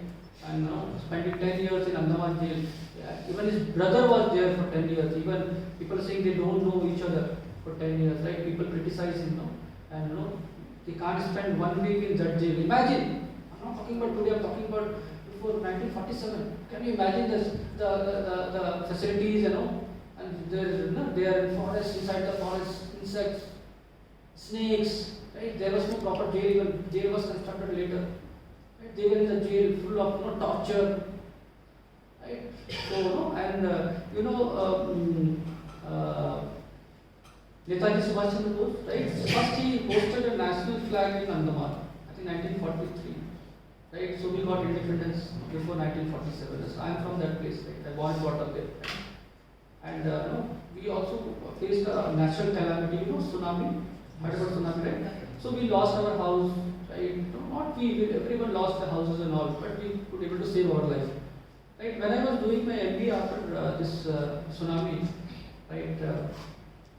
And spending 10 years in Andaman jail. Yeah. Even his brother was there for 10 years. Even people saying they don't know each other for 10 years, right? People criticize him, and they can't spend 1 week in that jail. Imagine, I'm not talking about today, I'm talking about before 1947. Can you imagine this, the facilities, and they are in forest, inside the forest, insects, snakes, right? There was no proper jail, even jail was constructed later. Right? They were in the jail full of torture. Right? So, Netaji Subhash Chandra Bose, right? First he posted a national flag in Andaman, I think 1943. Right? So we got independence before 1947. So I am from that place, right? I born and brought up there. Right? And we also faced a natural calamity, tsunami. Heard about tsunami, right? So we lost our house, right? Not we, everyone lost the houses and all, but we could able to save our life. Right? When I was doing my MBA after this tsunami, right?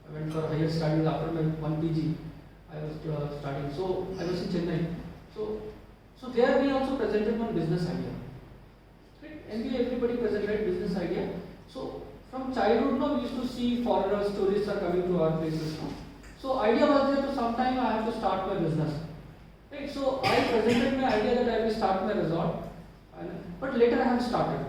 I went for higher studies after my 1 PG. I was studying. So I was in Chennai. So there we also presented one business idea. Right? MBA, everybody presented business idea. So from childhood, we used to see foreigners, tourists are coming to our places. So idea was there to sometime I have to start my business. Right? So I presented my idea that I will start my resort, but later I have started.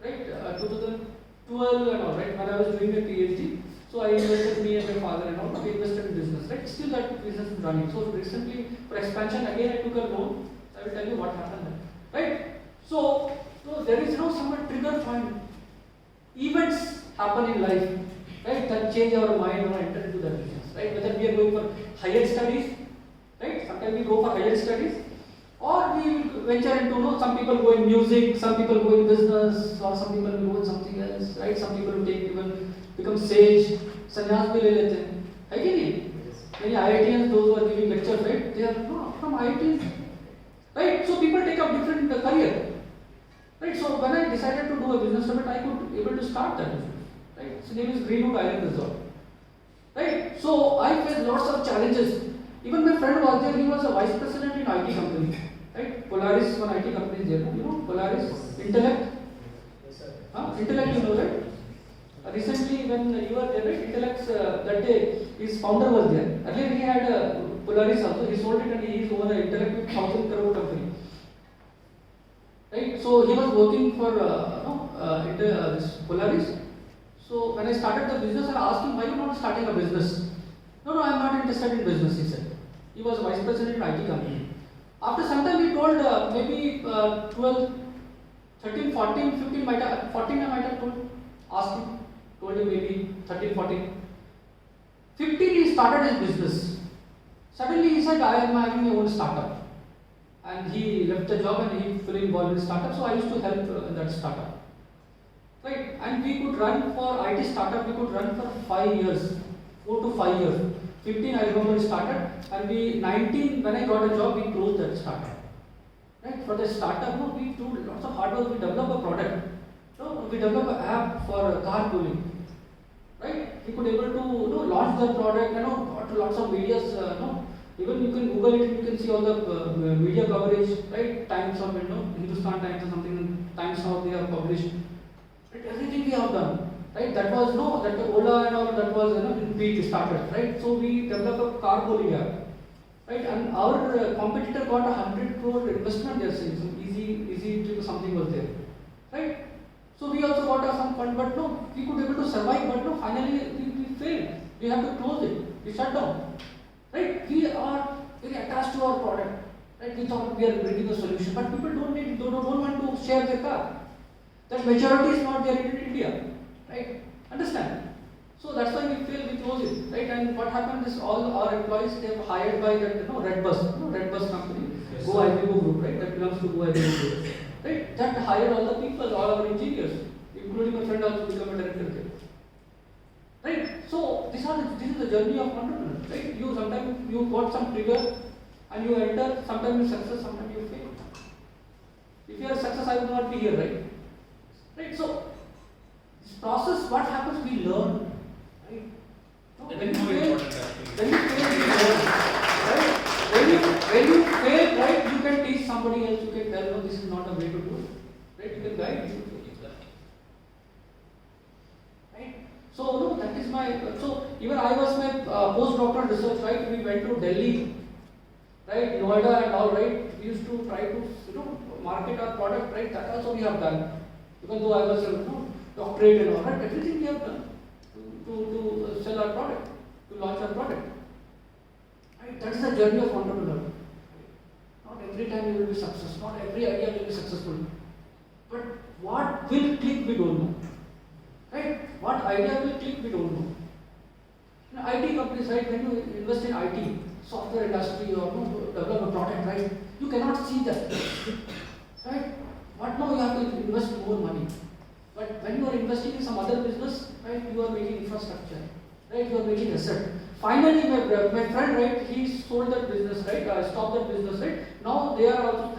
Right? 2012 and all. Right? When I was doing my PhD, so I invested, me and my father and all. We invested in business. Right? Still that business is running. So recently for expansion again I took a loan. I will tell you what happened there. Right? So there is some trigger point. Events happen in life, right? That change our mind or enter into that business, right? Whether we are going for higher studies, right? Sometimes we go for higher studies, or we venture into, some people go in music, some people go in business, or some people go in something else, right? Some people even become sage, sannyas bhi le lete hain. Hai ki nahi? Many IITians, those who are giving lectures, right? They are from IITs, right? So people take up different career. Right, so when I decided to do a business summit, I could able to start that business. Right, its name is Greenwood Island Resort. right? So I faced lots of challenges. Even my friend was there, he was a vice president in IT company, right? Polaris, one IT company is there, you know, Polaris, Intellect, Yes, sir. Intellect, you know, right? Recently, when you were there, right? Intellect's that day, his founder was there. Earlier, he had Polaris also. He sold it and he is over the Intellect with 1,000 crore company. Right? So he was working for this Polaris. So when I started the business, I asked him, why you not starting a business? No, I am not interested in business, he said. He was vice president in IT company. After some time, he told maybe 12, 13, 14, 15, 14 I might have told, asked him. Told him maybe 13, 14. 15 he started his business. Suddenly he said, I am having my own startup. And he left the job and he fully involved in startup. So I used to help in that startup. Right? And we could run for IT startup, we could run for 5 years, 4 to 5 years. 15 I remember we started, and we 19 when I got a job we closed that startup. Right? For the startup, no, we do lots of hard work, we develop a product. So we develop an app for carpooling, right? We could able to launch the product, got lots of medias, even you can Google it, you can see all the media coverage, right? Times of Hindustan Times or something, Times Now they have published. Right? Everything we have done, right? That was that Ola and all that was in peak started, right? So we developed a carpooling app, right? And our competitor got 100 crore investment. They're saying some easy something was there, right? So we also got some fund, but no, we could able to survive, but no, finally we failed. We have to close it. We shut down. Right? We are very attached to our product. Right? We thought we are bringing a solution, but people don't want to share their car. That majority is not there in India. Right? Understand? So that's why we failed, we close it. Right? And what happened is all our employees they are hired by that Red Bus company, Yes, Go IBO Group, right? That belongs to Go IBO Group. Right? That hired all the people, all our engineers, including my friend also become a director there. Right? So this is the journey of entrepreneur. Right? You sometimes you got some trigger and you enter, sometimes you success, sometimes you fail. If you are success, I would not be here, right? Right? So this process, what happens, we learn. Right? No, when you fail, we learn. Right? When you fail, right, you can teach somebody else, you can tell them this is not a way to do it. Right? You can guide you. Right? So no, that is my even I was my postdoctoral research, right? We went to Delhi, right, Noida and all, right? We used to try to market our product, right? That also we have done. Even though I was doctorate and all, right? Everything we have done to sell our product, to launch our product. Right? That is the journey of entrepreneur. Not every time you will be successful, not every idea will be successful. But what will click, we don't know. Right? What idea will click, we don't know. In IT companies, right, when you invest in IT, software industry or develop a product, right, you cannot see that. Right? But now you have to invest more money. But when you are investing in some other business, right, you are making infrastructure, right, you are making asset. Finally, my friend, right, he sold that business, right, stopped that business, right. Now they are also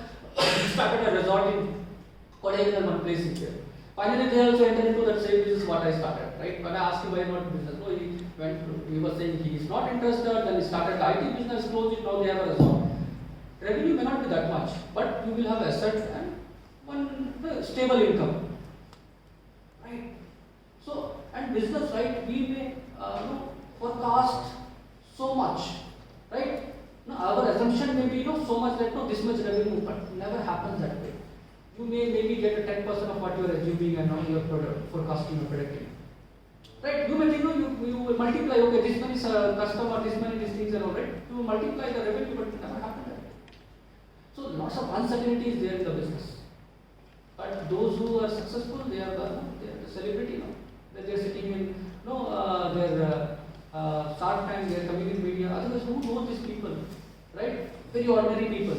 started a resort in Kodaikanal, one place in here. Finally, they also entered into that same business what I started, right? When I asked him why not business, no, he was saying he is not interested, then he started IT business, closed it, now they have a resort. Revenue may not be that much, but you will have assets and one stable income. Right? So, and business, right, we may forecast so much, right? No, our assumption may be so much that this much revenue, but it never happens that way. You may maybe get a 10% of what you are assuming and now you are forecasting or predicting. Right? You may think you will multiply, okay, this many customer, this many these things and all, right? You will multiply the revenue, but it never happens that way. So lots of uncertainty is there in the business. But those who are successful, they are the celebrity now. They are sitting in their Shark Tank, they are coming in media. Otherwise, who knows these people? Right? Very ordinary people.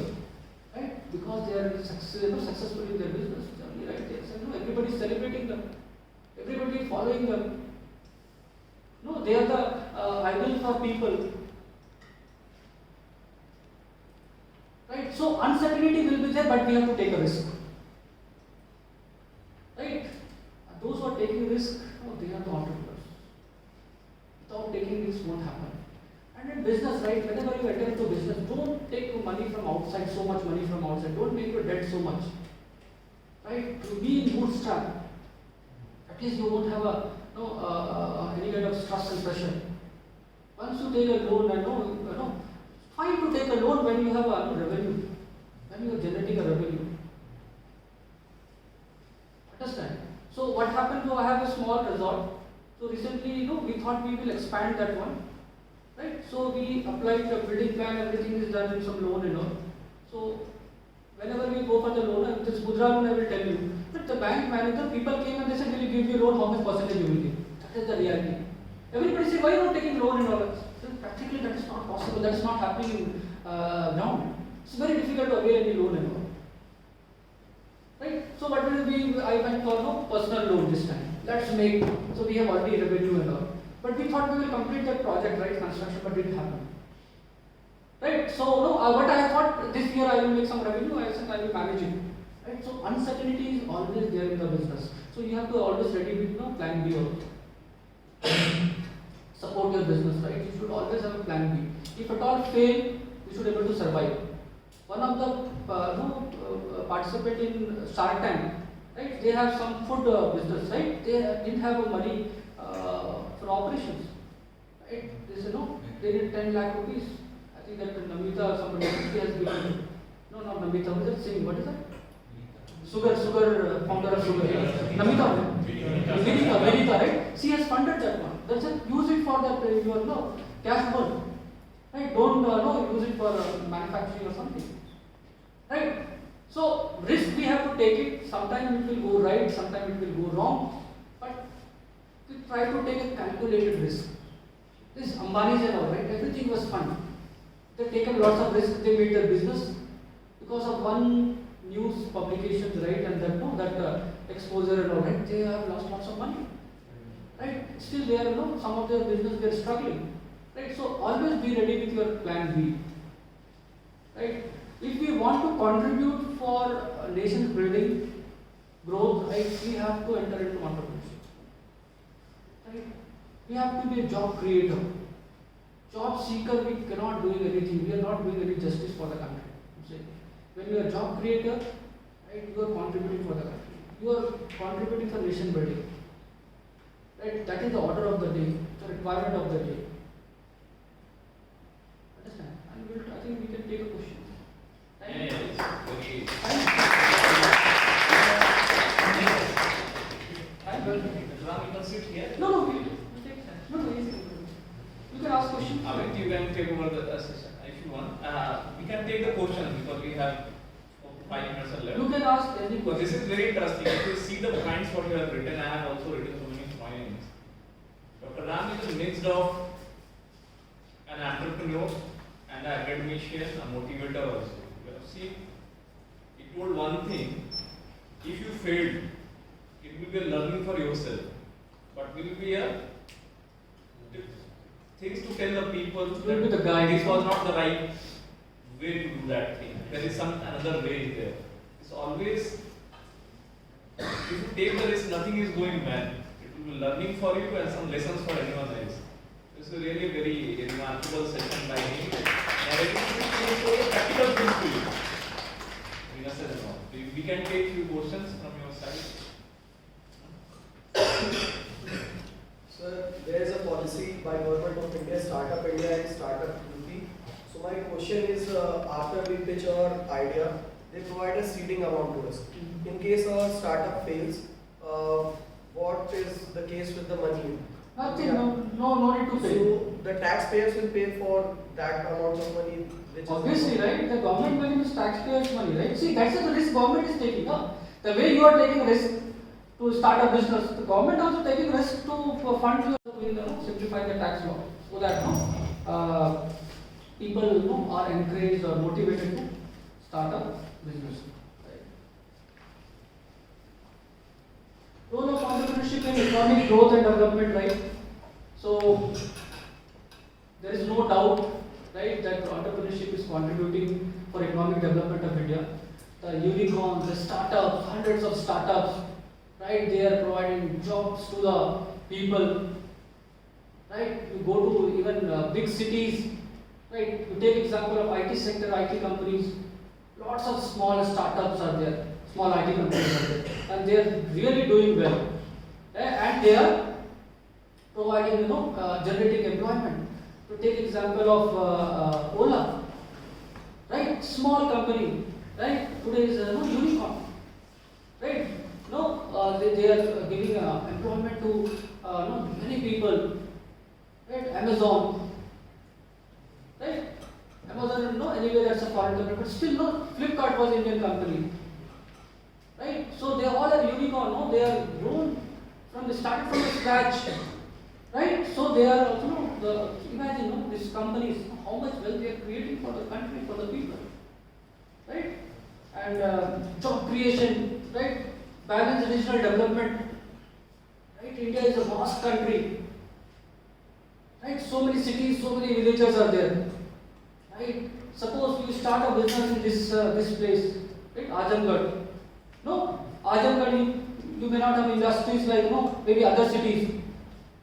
Right? Because they are successful in their business. Right? Everybody is celebrating them. Everybody is following them. No, they are the idol for people. Right? So uncertainty will be there, but we have to take a risk. Right? Those who are taking risk, they are the entrepreneurs. Without taking risks won't happen. And in business, right, whenever you enter into business, don't take money from outside, so much money from outside. Don't make your debt so much. Right? To be in bootstrap, at least you won't have any kind of stress and pressure. Once you take a loan, fine to take a loan when you have a revenue, when you are generating a revenue. Understand? So what happened? I have a small resort. So recently, we thought we will expand that one. Right? So we applied the building plan, everything is done in some loan and all. So whenever we go for the loan, this Mudra loan I will tell you. But the bank manager, people came and they said, will you give you a loan, how much percentage you will give? That is the reality. Everybody said, why are you not taking loan and all? So practically that is not possible, that is not happening now. It's very difficult to avail any loan and all. Right? So what will be, I went for personal loan this time. Let's make, so we have already revenue and all. But we thought we will complete that project, right, construction, but it didn't happen. Right? So, what I thought this year I will make some revenue, I said I will manage it. Right? So, uncertainty is always there in the business. So, you have to always ready with plan B also. Support your business, right? You should always have a plan B. If at all fail, you should be able to survive. One of the participant in Shark Tank, right? They have some food business, right? They didn't have money for operations, right? They said they need 10 lakh rupees. I think that Namita or somebody has given. No, not Namita. What is that saying? What is that? Sugar, founder of Sugar. Namita. Vinita, right? She has funded that one. That's it. Use it for that your cash burn. Right? Don't use it for manufacturing or something. Right? So risk we have to take it. Sometimes it will go right, sometimes it will go wrong. But we try to take a calculated risk. This Ambani's and all, right? Everything was fun. They've taken lots of risk. They made their business because of one news publication, right? And that exposure and all, right? They have lost lots of money, right? Still, they are some of their business they are struggling, right? So always be ready with your plan B, right? If we want to contribute for nation's building growth, right? We have to enter into entrepreneurship, right? We have to be a job creator. Job seeker, we cannot do anything. We are not doing any justice for the country. When you are a job creator, right, you are contributing for the country. You are contributing for nation building. Right? That is the order of the day, the requirement of the day. Understand? And I think we can take a question. Thank you. Ram, you can sit here. No, we take time. No, easy. You can ask questions. Amit, you can take over the session if you want. We can take the question because we have 5 minutes left. You can ask any But question. this is very interesting. If you see the points what you have written, I have also written so many points. Dr. Ram is a mix of an entrepreneur and an academician, a motivator also. You have seen, he told one thing, if you failed, it will be a learning for yourself, but will be a things to tell the people Will be the guide. this was not the right way to do that thing. There is some another way there. It's always, if you take the risk, nothing is going well. It will be learning for you and some lessons for anyone else. This is really a very remarkable session by me. Practical things to you. We can take few questions from your side. Sir, there is a policy by Government of India, Startup India and Startup UP. So my question is, after we pitch our idea, they provide a seeding amount to us. In case our startup fails, what is the case with the money? Nothing, no need to pay. So the taxpayers will pay for that amount of money. Which Obviously, is right? The government money is taxpayers' money, right? See, that's the risk government is taking. The way you are taking risk to start a business, the government also taking risk to fund your, simplify the tax law, so that people are encouraged or motivated to start a business. Right? Role of entrepreneurship in economic growth and development, right? So there is no doubt, right, that entrepreneurship is contributing for economic development of India. The unicorns, the startups, hundreds of startups, right, they are providing jobs to the people. right? You go to even big cities, right? You take example of IT sector, IT companies. Lots of small startups are there, small IT companies are there, and they are really doing well, and they are providing, generating employment. To take example of Ola, right? Small company, right? Today is unicorn, right? They are giving employment to many people, right? Amazon, right? Amazon, anyway that's a foreign company, but still, Flipkart was Indian company, right? So they all are unicorn, they are grown from, they started from the scratch, right? So they are also, imagine, these companies, how much wealth they are creating for the country, for the people, right? And job creation, right? Balanced regional development, right? India is a vast country, right? So many cities, so many villages are there, right? Suppose you start a business in this place, right? Azamgarh. No, Azamgarh, you may not have industries like maybe other cities.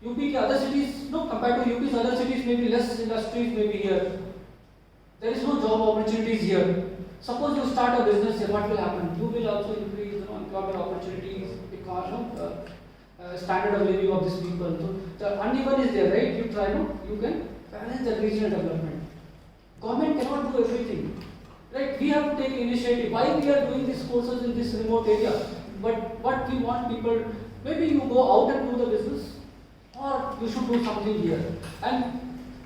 UP ke other cities, compared to UP's other cities, maybe less industries may be here. There is no job opportunities here. Suppose you start a business here, what will happen? You will also increase, employment opportunities, standard of living of these people. So the uneven is there, right? You try, you can balance the regional development. Government cannot do everything, right? We have to take initiative. Why we are doing these courses in this remote area? But what we want people, maybe you go out and do the business, or you should do something here. And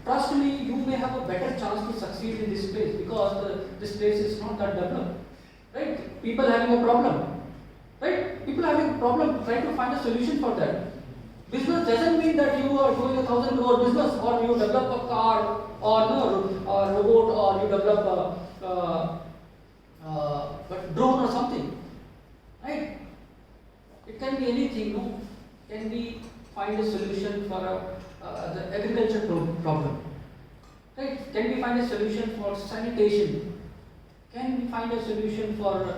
trust me, you may have a better chance to succeed in this place because this place is not that developed, right? People having a problem, right? People having a problem, try to find a solution for that. Business doesn't mean that you are doing 1,000 crore business, or you develop a car, or a robot, or you develop a drone or something, right? It can be anything, Can be find a solution for the agriculture problem, right? Can we find a solution for sanitation? Can we find a solution for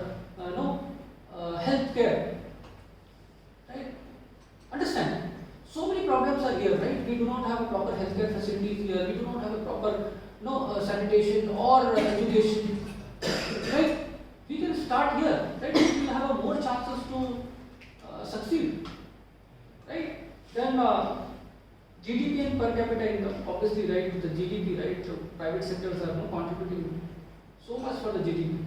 healthcare, right? Understand? So many problems are here, right? We do not have a proper healthcare facilities here. We do not have a proper sanitation or education, right? We can start here, right? We will have more chances to succeed, right? Then GDP and per capita income, obviously, right? The GDP, right? So private sectors are contributing so much for the GDP.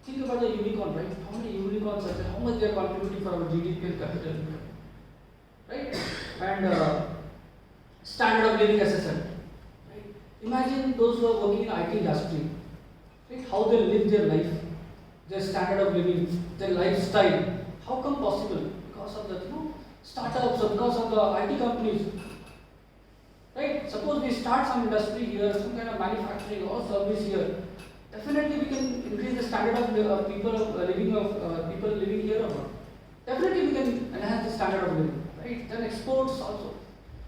Think about the unicorn, right? How many unicorns are there? How much they are contributing for our GDP and capital income, right? And standard of living assessment, right? Imagine those who are working in IT industry, right? How they live their life, their standard of living, their lifestyle. How come possible? Because of the startups or because of the IT companies, right? Suppose we start some industry here, some kind of manufacturing or service here. Definitely we can increase the standard of people living here or not. Definitely we can enhance the standard of living, right? Then exports also.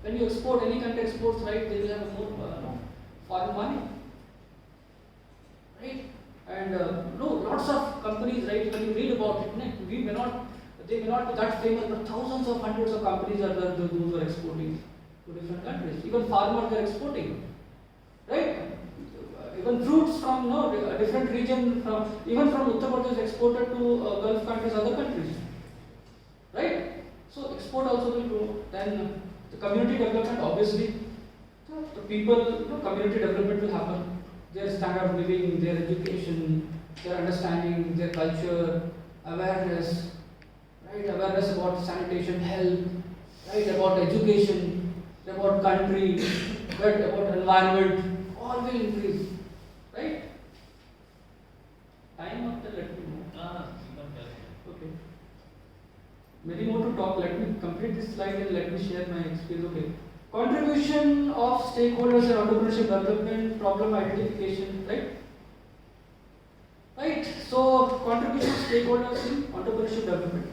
When you export, any country exports, right, they will have more foreign money, right? And lots of companies, right, when you read about it, they may not be that famous, but thousands of hundreds of companies are there, those who are exporting to different countries. Even farmers are exporting, right? Even fruits from a different region, even from Uttar Pradesh exported to Gulf countries, other countries, right? So export also will grow. Then the community development, obviously, the people, community development will happen. Their standard of living, their education, their understanding, their culture, awareness, right? Awareness about sanitation, health, right? About education, about country, right? About environment, all will increase, right? Time after, let me know. Okay. Many more to talk. Let me complete this slide and let me share my experience. Okay. Contribution of stakeholders in entrepreneurship development, problem identification, right? Right. So contribution of stakeholders in entrepreneurship development,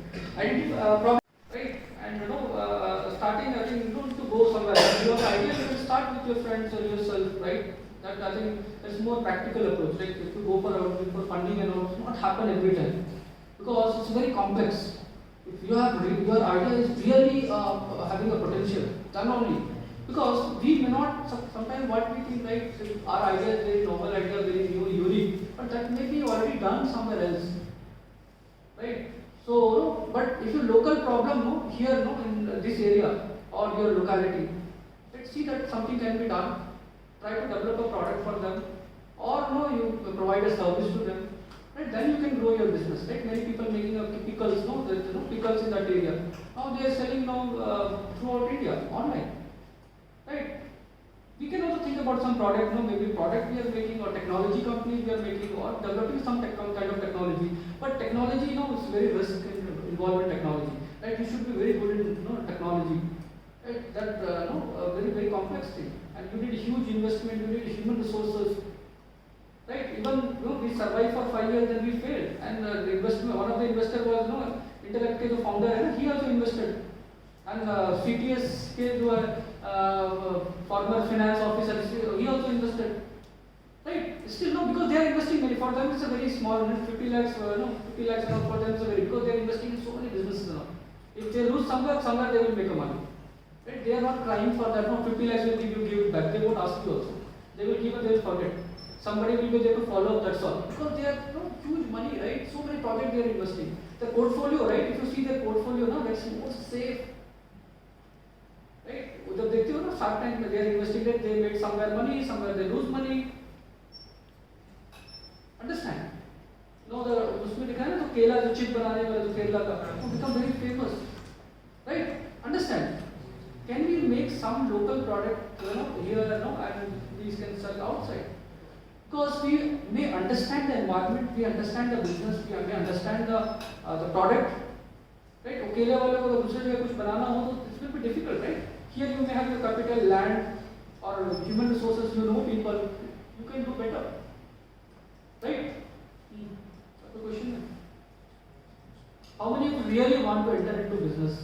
problem, right? And starting, I think you don't need to go somewhere. If you have an idea, you can start with your friends or yourself, right? That I think is more practical approach. Like if you go for funding and all, it will not happen every time because it's very complex. If you have your idea is really having a potential, then only Because we may not, sometimes what we think, right, our idea is very novel idea, very new, unique, but that may be already done somewhere else, right? So, but if your local problem, no, here, no, in this area or your locality, let's see that something can be done. Try to develop a product for them, or no, you provide a service to them. Right, then you can grow your business. Right, many people making pickles, no, pickles in that area. Now they are selling now throughout India online. Right. We can also think about some product, no, maybe product we are making or technology companies we are making or developing some kind of technology. But technology, you know, is very risk involved in technology. Right, you should be very good in technology. Right, that very complex thing, and you need huge investment. You need human resources. Right, even we survived for 5 years, then we failed, and the investment. One of the investors was Intellect के जो founder है ना, he also invested, and CTS के जो former finance officer, he also invested. Right, still no, because they are investing money. For them it's a very small, 50 lakhs, 50 lakhs for them is a very, because they are investing in so many businesses now. If they lose somewhere they will make a money. Right, they are not crying for that. No, 50 lakhs will give it back. They won't ask you also. They will give it, they will forget. Somebody will be there to follow up, that's all. Because they are huge money, right? So many projects they are investing. The portfolio, right? If you see their portfolio, now that's more safe. Right? जब देखते हो ना Shark Tank में they are investing it, they make somewhere money, somewhere they lose money. Understand? No, the उसमें लिखा है ना तो केला जो चिप बनाने वाला जो केला का, वो become very famous. Right? Understand? Can we make some local product, here, and these can sell outside? Because we may understand the environment, we understand the business, we may understand the product, right? अकेले वाले को दूसरे जगह कुछ बनाना हो तो it will be difficult, right? Here you may have your capital, land, or human resources. You know people, you can do better, right? That's the question. How many of you really want to enter into business?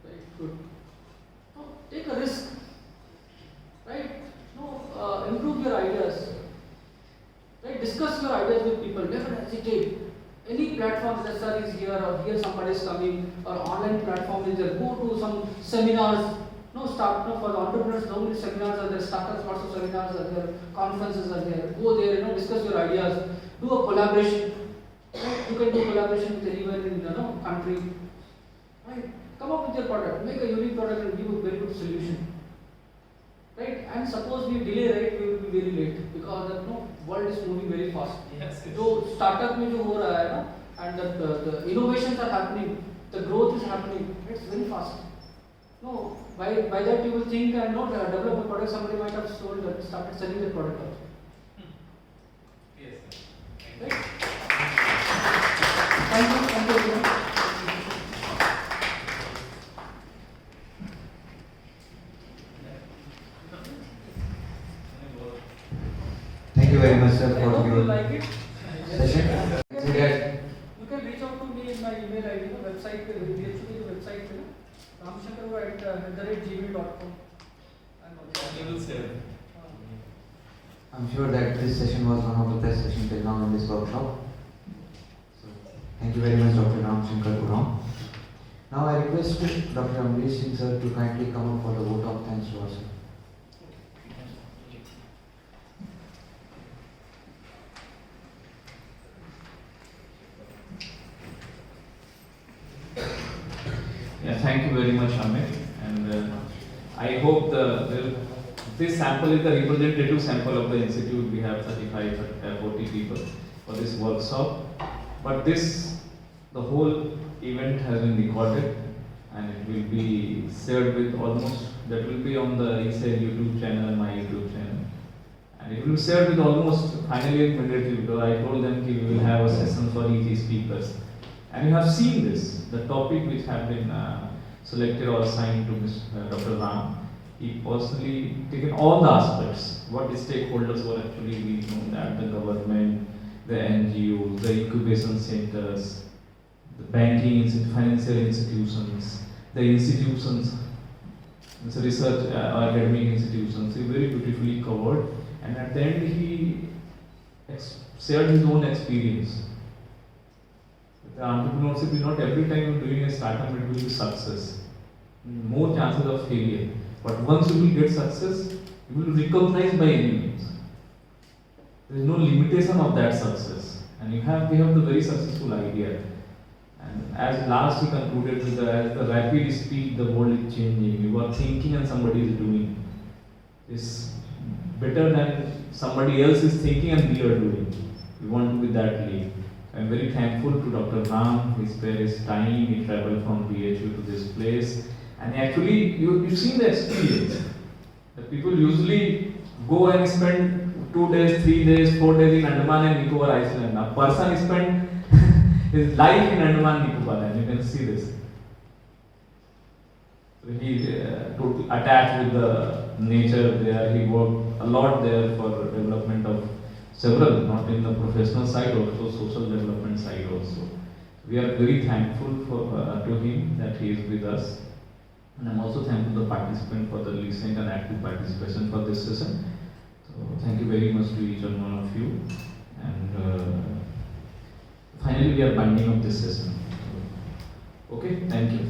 Right, good. Now, take a risk. Right? No, improve your ideas. Right? Discuss your ideas with people. Never hesitate. Any platform, the sir is here or here somebody is coming, or online platform is there. Go to some seminars. For the entrepreneurs, so many seminars are there. Startups, lots of seminars are there. Conferences are there. Go there. Discuss your ideas. Do a collaboration. Right? You can do collaboration with anyone in the country. Right? Come up with your product. Make a unique product and give a very good solution. Right, and suppose we delay, right, we will be very late because the world is moving very fast. Yes. So startup में जो हो रहा है ना, and the innovations are happening, the growth is happening. It's very fast. No, by that you will think and develop a product. Somebody might have started selling the product also. Yes, sir. Right. Thank you very much. Thank you very much, sir, I hope for you your like it. session. You can reach out to me in my email ID, website पे DHU के website पे ramshankar@gmail.com. You will save. I'm sure that this session was one of the best sessions till now in this workshop. So, thank you very much, Dr. Shankar Uraon. Now I request Dr. Amrish Singh sir to kindly come up for the vote of thanks to us. Yeah, thank you very much, Amit. And I hope this sample is the representative sample of the institute. We have 40 people for this workshop. But the whole event has been recorded and it will be shared with that will be on the ESAIL YouTube channel and my YouTube channel. And it will be shared with almost finally immediately because I told them we will have a session for each speakers. And you have seen this, the topic which have been selected or assigned to Dr. Ram. He personally taken all the aspects, what the stakeholders were actually, we know that the government, the NGOs, the incubation centers, the banking, financial institutions, the institutions, the research or academic institutions, he very beautifully covered. And at the end he shared his own experience. The entrepreneurship is not every time you're doing a startup it will be success. More chances of failure. But once you will get success, you will be recognized by any means. There is no limitation of that success. And we have the very successful idea. And as last he concluded with as the rapid speed the world is changing. You are thinking and somebody is doing. It's better than somebody else is thinking and we are doing. We want to be that lead. I am very thankful to Dr. Ram. He spared his time. He traveled from BHU to this place. And actually, you've seen the experience. The people usually go and spend 2 days, 3 days, 4 days in Andaman and Nicobar Island. A person spent his life in Andaman and Nicobar, and you can see this. So he totally attached with the nature there. He worked a lot there for development of several, not in the professional side, also social development side also. We are very thankful to him that he is with us. And I'm also thankful to the participant for the listening and active participation for this session. So thank you very much to each and one of you. And finally we are binding up this session. Okay, thank you.